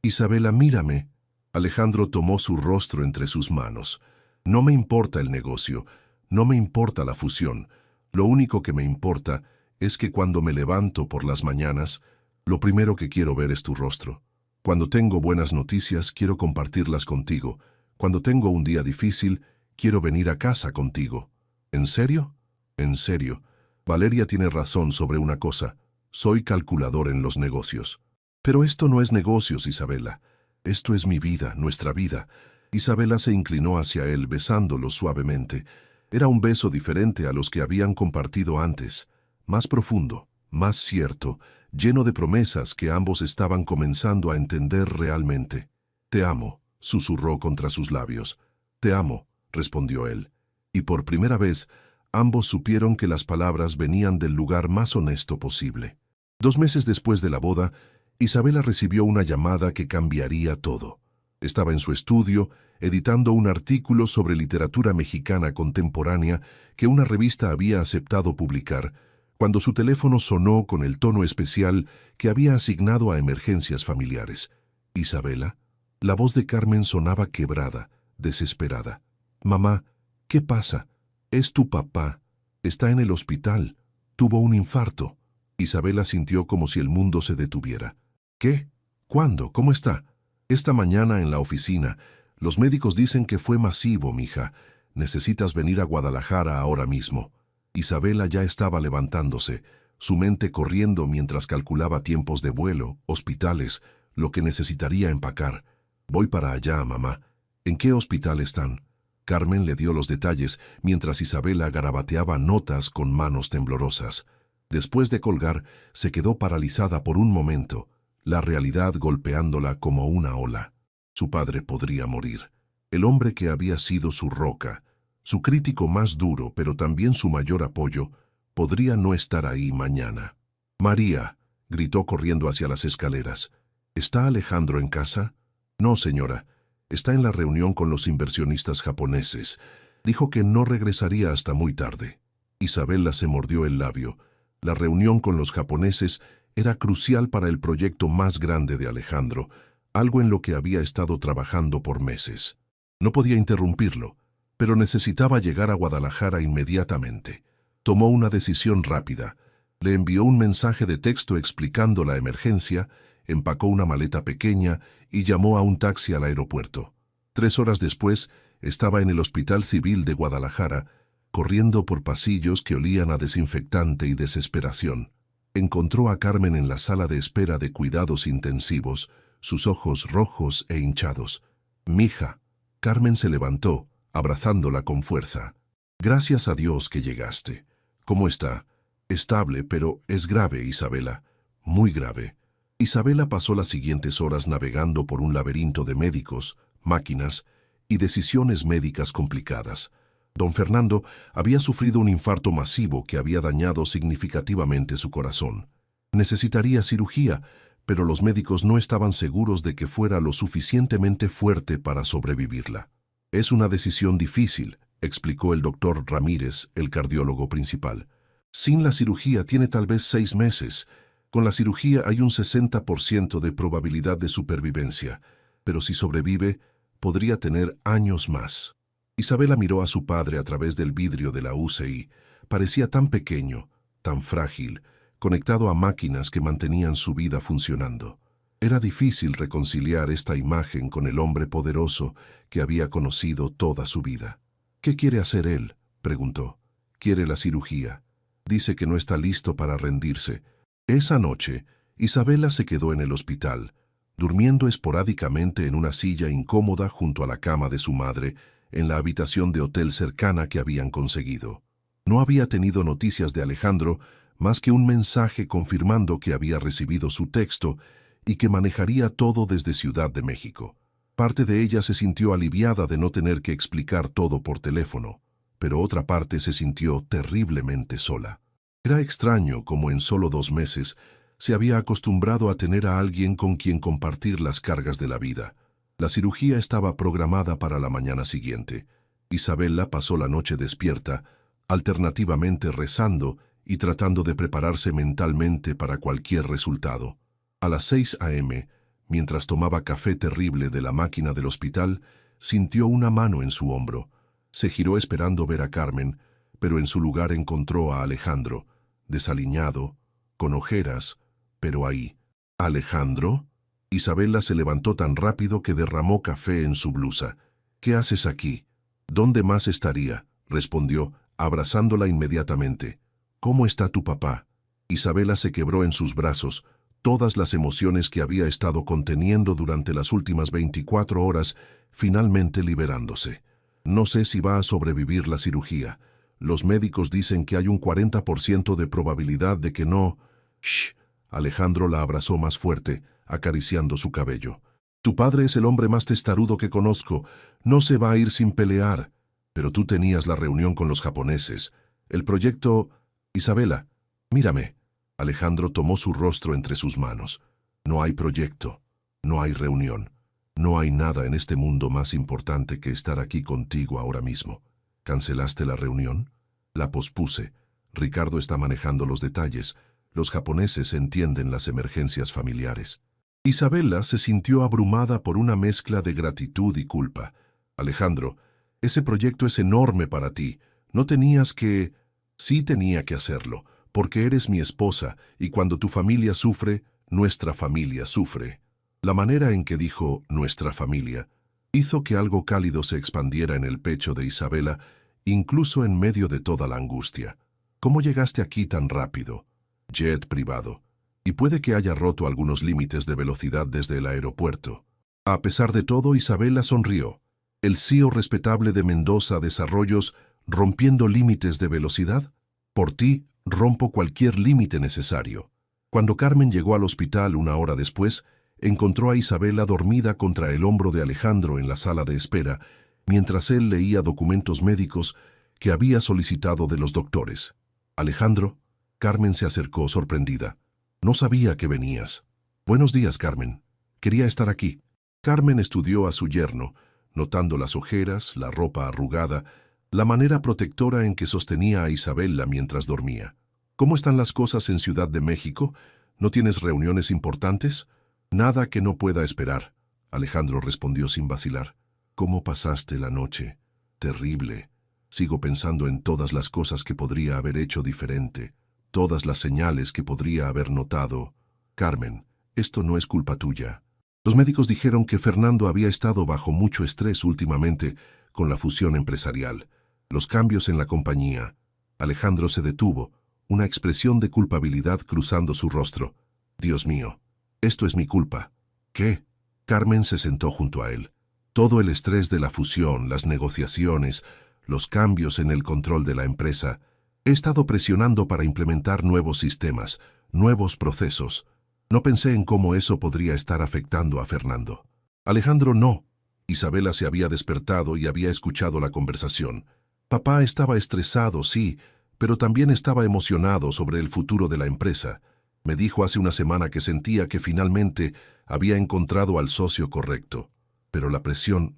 «Isabela, mírame». Alejandro tomó su rostro entre sus manos. «No me importa el negocio, no me importa la fusión. Lo único que me importa es que cuando me levanto por las mañanas, lo primero que quiero ver es tu rostro. Cuando tengo buenas noticias, quiero compartirlas contigo. Cuando tengo un día difícil, quiero venir a casa contigo». «¿En serio?». «En serio. Valeria tiene razón sobre una cosa. Soy calculador en los negocios». «Pero esto no es negocios, Isabela. Esto es mi vida, nuestra vida». Isabela se inclinó hacia él, besándolo suavemente. Era un beso diferente a los que habían compartido antes, más profundo, más cierto, lleno de promesas que ambos estaban comenzando a entender realmente. «Te amo», susurró contra sus labios. «Te amo», respondió él. Y por primera vez, ambos supieron que las palabras venían del lugar más honesto posible. 2 meses después de la boda, Isabela recibió una llamada que cambiaría todo. Estaba en su estudio, editando un artículo sobre literatura mexicana contemporánea que una revista había aceptado publicar, cuando su teléfono sonó con el tono especial que había asignado a emergencias familiares. «Isabela». La voz de Carmen sonaba quebrada, desesperada. «Mamá, ¿qué pasa? Es tu papá. Está en el hospital. Tuvo un infarto». Isabela sintió como si el mundo se detuviera. «¿Qué? ¿Cuándo? ¿Cómo está?». «Esta mañana en la oficina. Los médicos dicen que fue masivo, mija. Necesitas venir a Guadalajara ahora mismo». Isabela ya estaba levantándose. su mente corriendo mientras calculaba tiempos de vuelo, hospitales, lo que necesitaría empacar. Voy para allá, mamá. ¿En qué hospital están? Carmen le dio los detalles mientras Isabela garabateaba notas con manos temblorosas. Después de colgar, se quedó paralizada por un momento, la realidad golpeándola como una ola. Su padre podría morir. El hombre que había sido su roca, su crítico más duro, pero también su mayor apoyo, podría no estar ahí mañana. «María», gritó corriendo hacia las escaleras. «¿Está Alejandro en casa?» «No, señora. Está en la reunión con los inversionistas japoneses. Dijo que no regresaría hasta muy tarde». Isabela se mordió el labio. La reunión con los japoneses era crucial para el proyecto más grande de Alejandro, algo en lo que había estado trabajando por meses. No podía interrumpirlo, pero necesitaba llegar a Guadalajara inmediatamente. Tomó una decisión rápida. Le envió un mensaje de texto explicando la emergencia, empacó una maleta pequeña y llamó a un taxi al aeropuerto. 3 horas después, estaba en el Hospital Civil de Guadalajara, corriendo por pasillos que olían a desinfectante y desesperación. Encontró a Carmen en la sala de espera de cuidados intensivos, sus ojos rojos e hinchados. «Mija». Carmen se levantó, abrazándola con fuerza. «Gracias a Dios que llegaste. ¿Cómo está?» «Estable, pero es grave, Isabela. Muy grave». Isabela pasó las siguientes horas navegando por un laberinto de médicos, máquinas y decisiones médicas complicadas. Don Fernando había sufrido un infarto masivo que había dañado significativamente su corazón. Necesitaría cirugía, pero los médicos no estaban seguros de que fuera lo suficientemente fuerte para sobrevivirla. «Es una decisión difícil», explicó el doctor Ramírez, el cardiólogo principal. «Sin la cirugía tiene tal vez 6 meses. Con la cirugía hay un 60% de probabilidad de supervivencia, pero si sobrevive, podría tener años más». Isabela miró a su padre a través del vidrio de la UCI. Parecía tan pequeño, tan frágil, conectado a máquinas que mantenían su vida funcionando. Era difícil reconciliar esta imagen con el hombre poderoso que había conocido toda su vida. «¿Qué quiere hacer él?», preguntó. «Quiere la cirugía. Dice que no está listo para rendirse». Esa noche, Isabela se quedó en el hospital, durmiendo esporádicamente en una silla incómoda junto a la cama de su madre, en la habitación de hotel cercana que habían conseguido. No había tenido noticias de Alejandro más que un mensaje confirmando que había recibido su texto y que manejaría todo desde Ciudad de México. Parte de ella se sintió aliviada de no tener que explicar todo por teléfono, pero otra parte se sintió terriblemente sola. Era extraño cómo en solo 2 meses se había acostumbrado a tener a alguien con quien compartir las cargas de la vida. La cirugía estaba programada para la mañana siguiente. Isabela pasó la noche despierta, alternativamente rezando y tratando de prepararse mentalmente para cualquier resultado. A las 6 a.m., mientras tomaba café terrible de la máquina del hospital, sintió una mano en su hombro. Se giró esperando ver a Carmen, pero en su lugar encontró a Alejandro, desaliñado, con ojeras, pero ahí. «¿Alejandro?» Isabela se levantó tan rápido que derramó café en su blusa. «¿Qué haces aquí?» «¿Dónde más estaría?», respondió, abrazándola inmediatamente. «¿Cómo está tu papá?» Isabela se quebró en sus brazos, todas las emociones que había estado conteniendo durante las últimas 24 horas, finalmente liberándose. «No sé si va a sobrevivir la cirugía. Los médicos dicen que hay un 40% de probabilidad de que no». «Shh». Alejandro la abrazó más fuerte, acariciando su cabello. «Tu padre es el hombre más testarudo que conozco. No se va a ir sin pelear. Pero tú tenías la reunión con los japoneses. El proyecto... Isabela, mírame». Alejandro tomó su rostro entre sus manos. «No hay proyecto. No hay reunión. No hay nada en este mundo más importante que estar aquí contigo ahora mismo. ¿Cancelaste la reunión?» «La pospuse. Ricardo está manejando los detalles. Los japoneses entienden las emergencias familiares». Isabela se sintió abrumada por una mezcla de gratitud y culpa. «Alejandro, ese proyecto es enorme para ti. No tenías que...» «Sí tenía que hacerlo, porque eres mi esposa, y cuando tu familia sufre, nuestra familia sufre». La manera en que dijo «nuestra familia» hizo que algo cálido se expandiera en el pecho de Isabela, incluso en medio de toda la angustia. «¿Cómo llegaste aquí tan rápido?» jet privado, y puede que haya roto algunos límites de velocidad desde el aeropuerto. A pesar de todo, Isabela sonrió. El CEO respetable de Mendoza Desarrollos rompiendo límites de velocidad. Por ti, rompo cualquier límite necesario. Cuando Carmen llegó al hospital una hora después, encontró a Isabela dormida contra el hombro de Alejandro en la sala de espera, mientras él leía documentos médicos que había solicitado de los doctores. Alejandro, Carmen se acercó sorprendida. No sabía que venías. Buenos días, Carmen. Quería estar aquí. Carmen estudió a su yerno, notando las ojeras, la ropa arrugada, la manera protectora en que sostenía a Isabela mientras dormía. ¿Cómo están las cosas en Ciudad de México? ¿No tienes reuniones importantes? Nada que no pueda esperar, Alejandro respondió sin vacilar. ¿Cómo pasaste la noche? Terrible. Sigo pensando en todas las cosas que podría haber hecho diferente, todas las señales que podría haber notado. Carmen, esto no es culpa tuya. Los médicos dijeron que Fernando había estado bajo mucho estrés últimamente con la fusión empresarial, los cambios en la compañía. Alejandro se detuvo, una expresión de culpabilidad cruzando su rostro. Dios mío, esto es mi culpa. ¿Qué? Carmen se sentó junto a él. Todo el estrés de la fusión, las negociaciones, los cambios en el control de la empresa. He estado presionando para implementar nuevos sistemas, nuevos procesos. No pensé en cómo eso podría estar afectando a Fernando. Alejandro no. Isabela se había despertado y había escuchado la conversación. Papá estaba estresado, sí, pero también estaba emocionado sobre el futuro de la empresa. Me dijo hace una semana que sentía que finalmente había encontrado al socio correcto. Pero la presión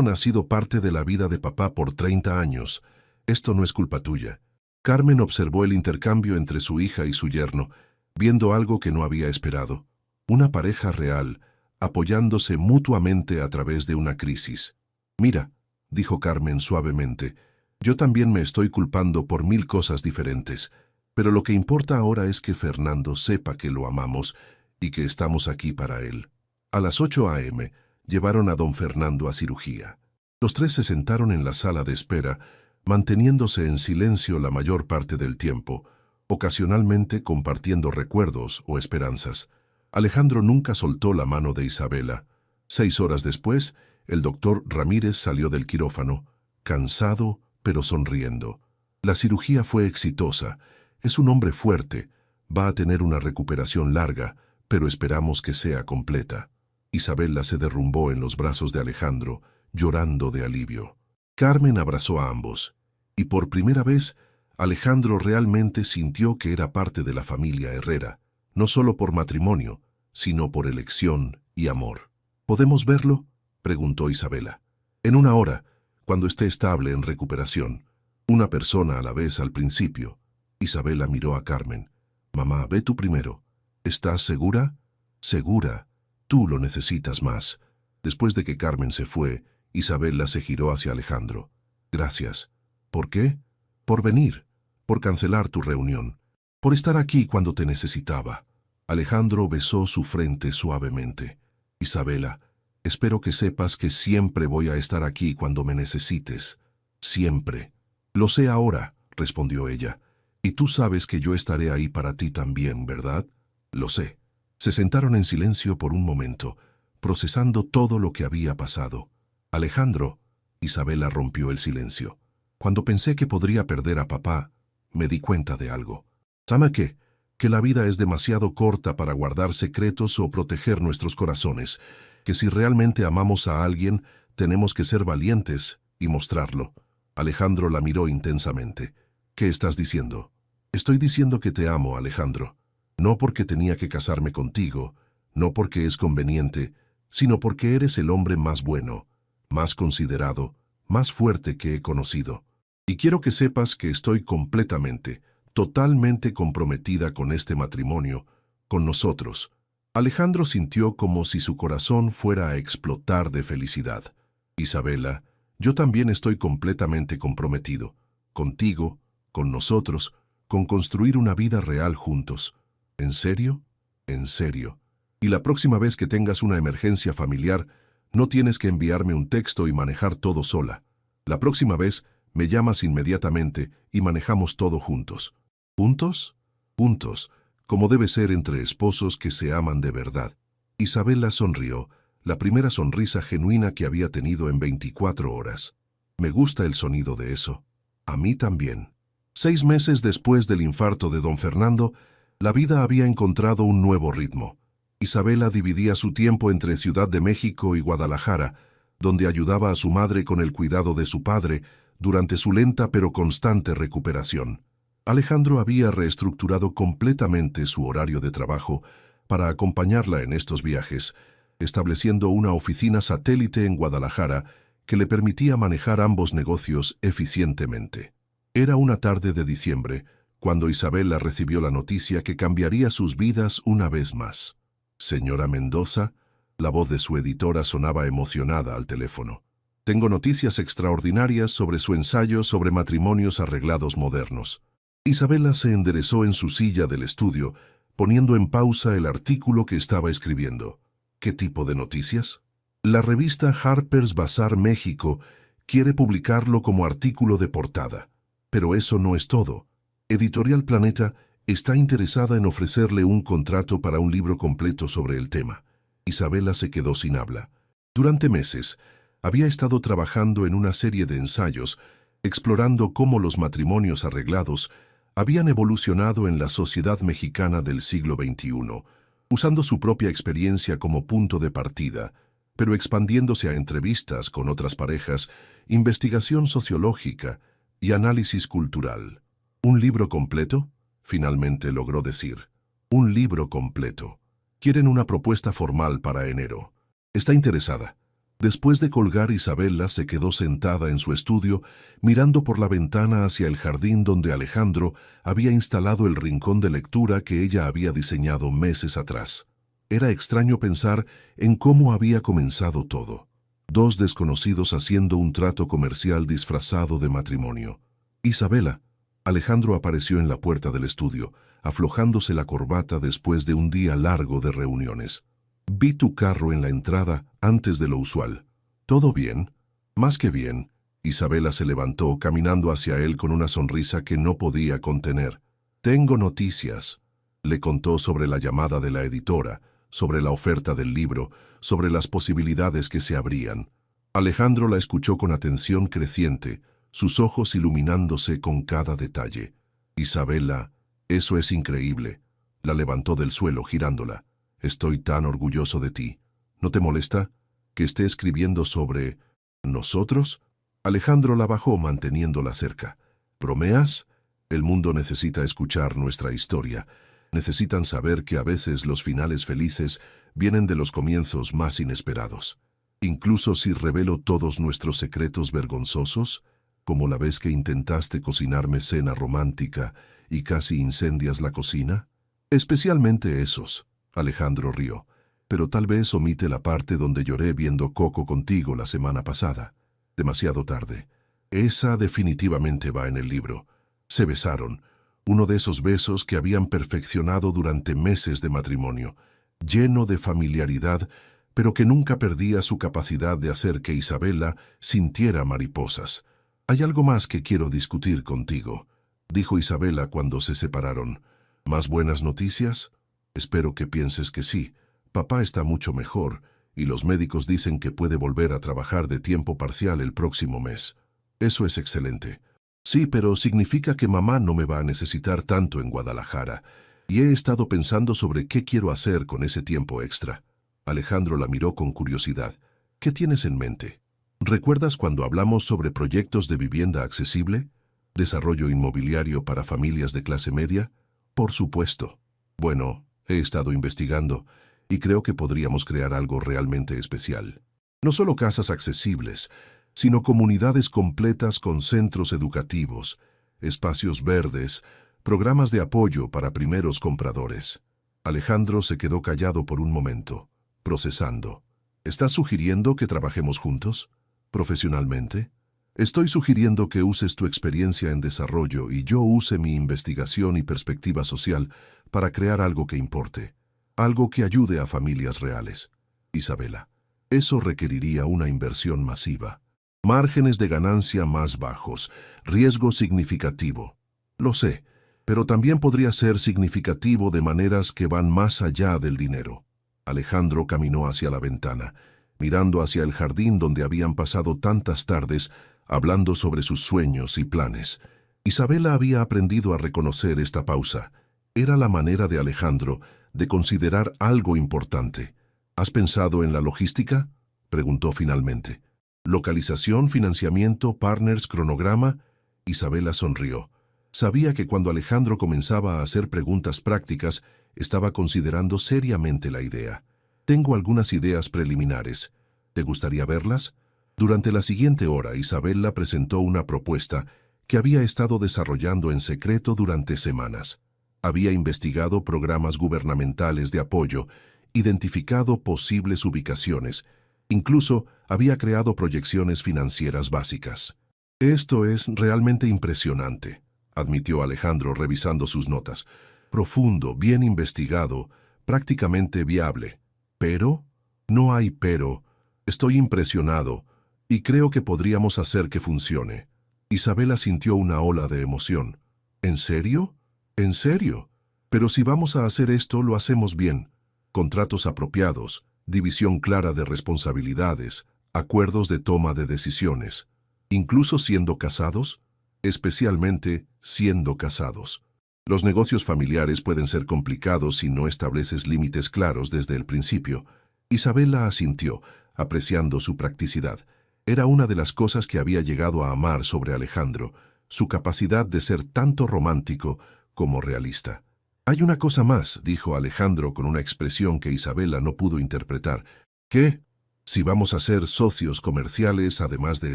ha sido parte de la vida de papá por 30 años. Esto no es culpa tuya. Carmen observó el intercambio entre su hija y su yerno, viendo algo que no había esperado. Una pareja real, apoyándose mutuamente a través de una crisis. Mira, dijo Carmen suavemente, yo también me estoy culpando por 1000 cosas diferentes, pero lo que importa ahora es que Fernando sepa que lo amamos y que estamos aquí para él. A las 8 a.m., llevaron a don Fernando a cirugía. Los tres se sentaron en la sala de espera, manteniéndose en silencio la mayor parte del tiempo, ocasionalmente compartiendo recuerdos o esperanzas. Alejandro nunca soltó la mano de Isabela. 6 horas después, el doctor Ramírez salió del quirófano, cansado pero sonriendo. La cirugía fue exitosa. Es un hombre fuerte. Va a tener una recuperación larga, pero esperamos que sea completa. Isabela se derrumbó en los brazos de Alejandro, llorando de alivio. Carmen abrazó a ambos, y por primera vez, Alejandro realmente sintió que era parte de la familia Herrera, no solo por matrimonio, sino por elección y amor. ¿Podemos verlo?, preguntó Isabela. En 1 hora, cuando esté estable en recuperación. Una persona a la vez al principio. Isabela miró a Carmen. Mamá, ve tú primero. ¿Estás segura? Segura. Tú lo necesitas más. Después de que Carmen se fue, Isabela se giró hacia Alejandro. Gracias. ¿Por qué? Por venir. Por cancelar tu reunión. Por estar aquí cuando te necesitaba. Alejandro besó su frente suavemente. Isabela, espero que sepas que siempre voy a estar aquí cuando me necesites. Siempre. Lo sé ahora, respondió ella. Y tú sabes que yo estaré ahí para ti también, ¿verdad? Lo sé. Se sentaron en silencio por un momento, procesando todo lo que había pasado. Alejandro, Isabela rompió el silencio. Cuando pensé que podría perder a papá, me di cuenta de algo. ¿Sabe qué? Que la vida es demasiado corta para guardar secretos o proteger nuestros corazones, que si realmente amamos a alguien, tenemos que ser valientes y mostrarlo. Alejandro la miró intensamente. ¿Qué estás diciendo? Estoy diciendo que te amo, Alejandro. No porque tenía que casarme contigo, no porque es conveniente, sino porque eres el hombre más bueno, más considerado, más fuerte que he conocido. Y quiero que sepas que estoy completamente, totalmente comprometida con este matrimonio, con nosotros. Alejandro sintió como si su corazón fuera a explotar de felicidad. Isabela, yo también estoy completamente comprometido, contigo, con nosotros, con construir una vida real juntos. ¿En serio? En serio. Y la próxima vez que tengas una emergencia familiar, no tienes que enviarme un texto y manejar todo sola. La próxima vez, me llamas inmediatamente y manejamos todo juntos. ¿Juntos? juntos, como debe ser entre esposos que se aman de verdad. Isabela sonrió, la primera sonrisa genuina que había tenido en 24 horas. Me gusta el sonido de eso. A mí también. 6 meses después del infarto de don Fernando, la vida había encontrado un nuevo ritmo. Isabela dividía su tiempo entre Ciudad de México y Guadalajara, donde ayudaba a su madre con el cuidado de su padre durante su lenta pero constante recuperación. Alejandro había reestructurado completamente su horario de trabajo para acompañarla en estos viajes, estableciendo una oficina satélite en Guadalajara que le permitía manejar ambos negocios eficientemente. Era una tarde de diciembre, cuando Isabela recibió la noticia que cambiaría sus vidas una vez más. Señora Mendoza, la voz de su editora sonaba emocionada al teléfono. Tengo noticias extraordinarias sobre su ensayo sobre matrimonios arreglados modernos. Isabela se enderezó en su silla del estudio, poniendo en pausa el artículo que estaba escribiendo. ¿Qué tipo de noticias? La revista Harper's Bazaar México quiere publicarlo como artículo de portada. Pero eso no es todo. Editorial Planeta está interesada en ofrecerle un contrato para un libro completo sobre el tema. Isabela se quedó sin habla. Durante meses, había estado trabajando en una serie de ensayos, explorando cómo los matrimonios arreglados habían evolucionado en la sociedad mexicana del siglo XXI, usando su propia experiencia como punto de partida, pero expandiéndose a entrevistas con otras parejas, investigación sociológica y análisis cultural. ¿Un libro completo? Finalmente logró decir. Un libro completo. Quieren una propuesta formal para enero. Está interesada. Después de colgar, Isabela se quedó sentada en su estudio, mirando por la ventana hacia el jardín donde Alejandro había instalado el rincón de lectura que ella había diseñado meses atrás. Era extraño pensar en cómo había comenzado todo. 2 desconocidos haciendo un trato comercial disfrazado de matrimonio. Isabela. Alejandro apareció en la puerta del estudio, aflojándose la corbata después de un día largo de reuniones. Vi tu carro en la entrada antes de lo usual. ¿Todo bien? Más que bien. Isabela se levantó, caminando hacia él con una sonrisa que no podía contener. Tengo noticias. Le contó sobre la llamada de la editora, sobre la oferta del libro, sobre las posibilidades que se abrían. Alejandro la escuchó con atención creciente, sus ojos iluminándose con cada detalle. Isabela, eso es increíble. La levantó del suelo, girándola. Estoy tan orgulloso de ti. ¿No te molesta que esté escribiendo sobre nosotros? Alejandro la bajó manteniéndola cerca. ¿Bromeas? El mundo necesita escuchar nuestra historia. Necesitan saber que a veces los finales felices vienen de los comienzos más inesperados. Incluso si revelo todos nuestros secretos vergonzosos, como la vez que intentaste cocinarme cena romántica y casi incendias la cocina. Especialmente esos. Alejandro rió, pero tal vez omite la parte donde lloré viendo Coco contigo la semana pasada. Demasiado tarde. Esa definitivamente va en el libro. Se besaron, uno de esos besos que habían perfeccionado durante meses de matrimonio, lleno de familiaridad, pero que nunca perdía su capacidad de hacer que Isabela sintiera mariposas. Hay algo más que quiero discutir contigo, dijo Isabela cuando se separaron. ¿Más buenas noticias? Espero que pienses que sí. Papá está mucho mejor y los médicos dicen que puede volver a trabajar de tiempo parcial el próximo mes. Eso es excelente. Sí, pero significa que mamá no me va a necesitar tanto en Guadalajara, y he estado pensando sobre qué quiero hacer con ese tiempo extra. Alejandro la miró con curiosidad. ¿Qué tienes en mente? ¿Recuerdas cuando hablamos sobre proyectos de vivienda accesible? ¿Desarrollo inmobiliario para familias de clase media? Por supuesto. Bueno, he estado investigando y creo que podríamos crear algo realmente especial. No solo casas accesibles, sino comunidades completas con centros educativos, espacios verdes, programas de apoyo para primeros compradores. Alejandro se quedó callado por un momento, procesando. ¿Estás sugiriendo que trabajemos juntos? ¿Profesionalmente? Estoy sugiriendo que uses tu experiencia en desarrollo y yo use mi investigación y perspectiva social para crear algo que importe, algo que ayude a familias reales. Isabela, eso requeriría una inversión masiva, márgenes de ganancia más bajos, riesgo significativo. Lo sé, pero también podría ser significativo de maneras que van más allá del dinero. Alejandro caminó hacia la ventana, mirando hacia el jardín donde habían pasado tantas tardes hablando sobre sus sueños y planes. Isabela había aprendido a reconocer esta pausa. Era la manera de Alejandro de considerar algo importante. ¿Has pensado en la logística?, preguntó finalmente. ¿Localización, financiamiento, partners, cronograma? Isabela sonrió. Sabía que cuando Alejandro comenzaba a hacer preguntas prácticas, estaba considerando seriamente la idea. Tengo algunas ideas preliminares. ¿Te gustaría verlas? Durante la siguiente hora, Isabela presentó una propuesta que había estado desarrollando en secreto durante semanas. Había investigado programas gubernamentales de apoyo, identificado posibles ubicaciones, incluso había creado proyecciones financieras básicas. Esto es realmente impresionante, admitió Alejandro revisando sus notas. Profundo, bien investigado, prácticamente viable. ¿Pero? No hay pero. Estoy impresionado y creo que podríamos hacer que funcione. Isabela sintió una ola de emoción. ¿En serio? ¿En serio? Pero si vamos a hacer esto, lo hacemos bien. Contratos apropiados, división clara de responsabilidades, acuerdos de toma de decisiones. ¿Incluso siendo casados? Especialmente siendo casados. Los negocios familiares pueden ser complicados si no estableces límites claros desde el principio. Isabela asintió, apreciando su practicidad. Era una de las cosas que había llegado a amar sobre Alejandro, su capacidad de ser tanto romántico como realista. Hay una cosa más, dijo Alejandro con una expresión que Isabela no pudo interpretar. ¿Qué? Si vamos a ser socios comerciales, además de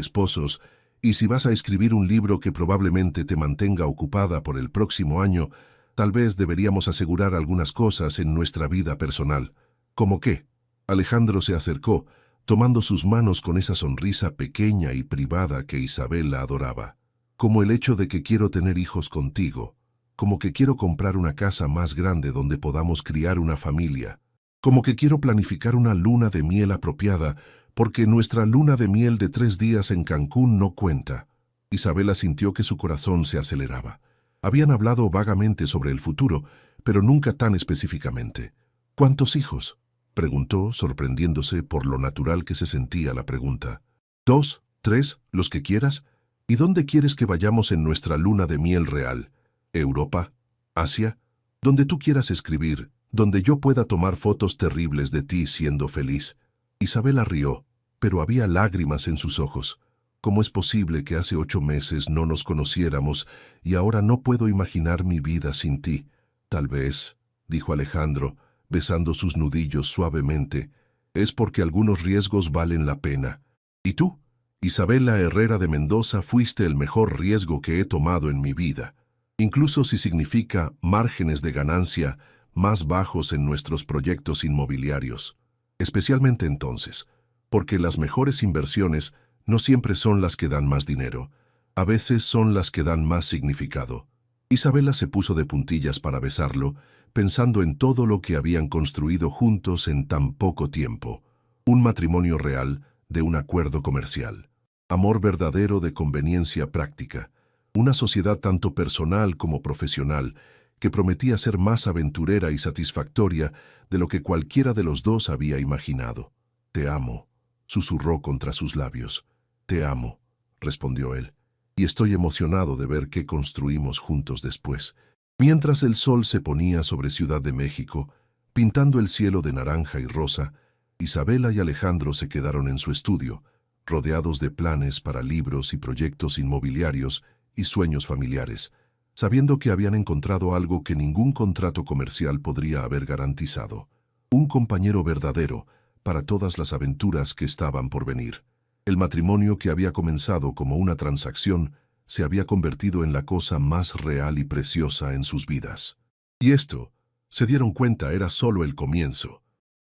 esposos, y si vas a escribir un libro que probablemente te mantenga ocupada por el próximo año, tal vez deberíamos asegurar algunas cosas en nuestra vida personal. ¿Cómo qué? Alejandro se acercó, tomando sus manos con esa sonrisa pequeña y privada que Isabela adoraba. Como el hecho de que quiero tener hijos contigo, como que quiero comprar una casa más grande donde podamos criar una familia, como que quiero planificar una luna de miel apropiada, porque nuestra luna de miel de 3 días en Cancún no cuenta. Isabela sintió que su corazón se aceleraba. Habían hablado vagamente sobre el futuro, pero nunca tan específicamente. ¿Cuántos hijos?, preguntó, sorprendiéndose por lo natural que se sentía la pregunta. 2, 3, los que quieras. ¿Y dónde quieres que vayamos en nuestra luna de miel real? ¿Europa? ¿Asia? Donde tú quieras escribir, donde yo pueda tomar fotos terribles de ti siendo feliz. Isabela rió, pero había lágrimas en sus ojos. ¿Cómo es posible que hace 8 meses no nos conociéramos y ahora no puedo imaginar mi vida sin ti? Tal vez, dijo Alejandro, besando sus nudillos suavemente, es porque algunos riesgos valen la pena. ¿Y tú? Isabela Herrera de Mendoza, fuiste el mejor riesgo que he tomado en mi vida. Incluso si significa márgenes de ganancia más bajos en nuestros proyectos inmobiliarios. Especialmente entonces, porque las mejores inversiones no siempre son las que dan más dinero, a veces son las que dan más significado. Isabela se puso de puntillas para besarlo, pensando en todo lo que habían construido juntos en tan poco tiempo. Un matrimonio real de un acuerdo comercial. Amor verdadero de conveniencia práctica. Una sociedad tanto personal como profesional que prometía ser más aventurera y satisfactoria de lo que cualquiera de los dos había imaginado. «Te amo», susurró contra sus labios. «Te amo», respondió él, «y estoy emocionado de ver qué construimos juntos después». Mientras el sol se ponía sobre Ciudad de México, pintando el cielo de naranja y rosa, Isabela y Alejandro se quedaron en su estudio, rodeados de planes para libros y proyectos inmobiliarios y sueños familiares, sabiendo que habían encontrado algo que ningún contrato comercial podría haber garantizado. Un compañero verdadero para todas las aventuras que estaban por venir. El matrimonio que había comenzado como una transacción se había convertido en la cosa más real y preciosa en sus vidas. Y esto, se dieron cuenta, era solo el comienzo.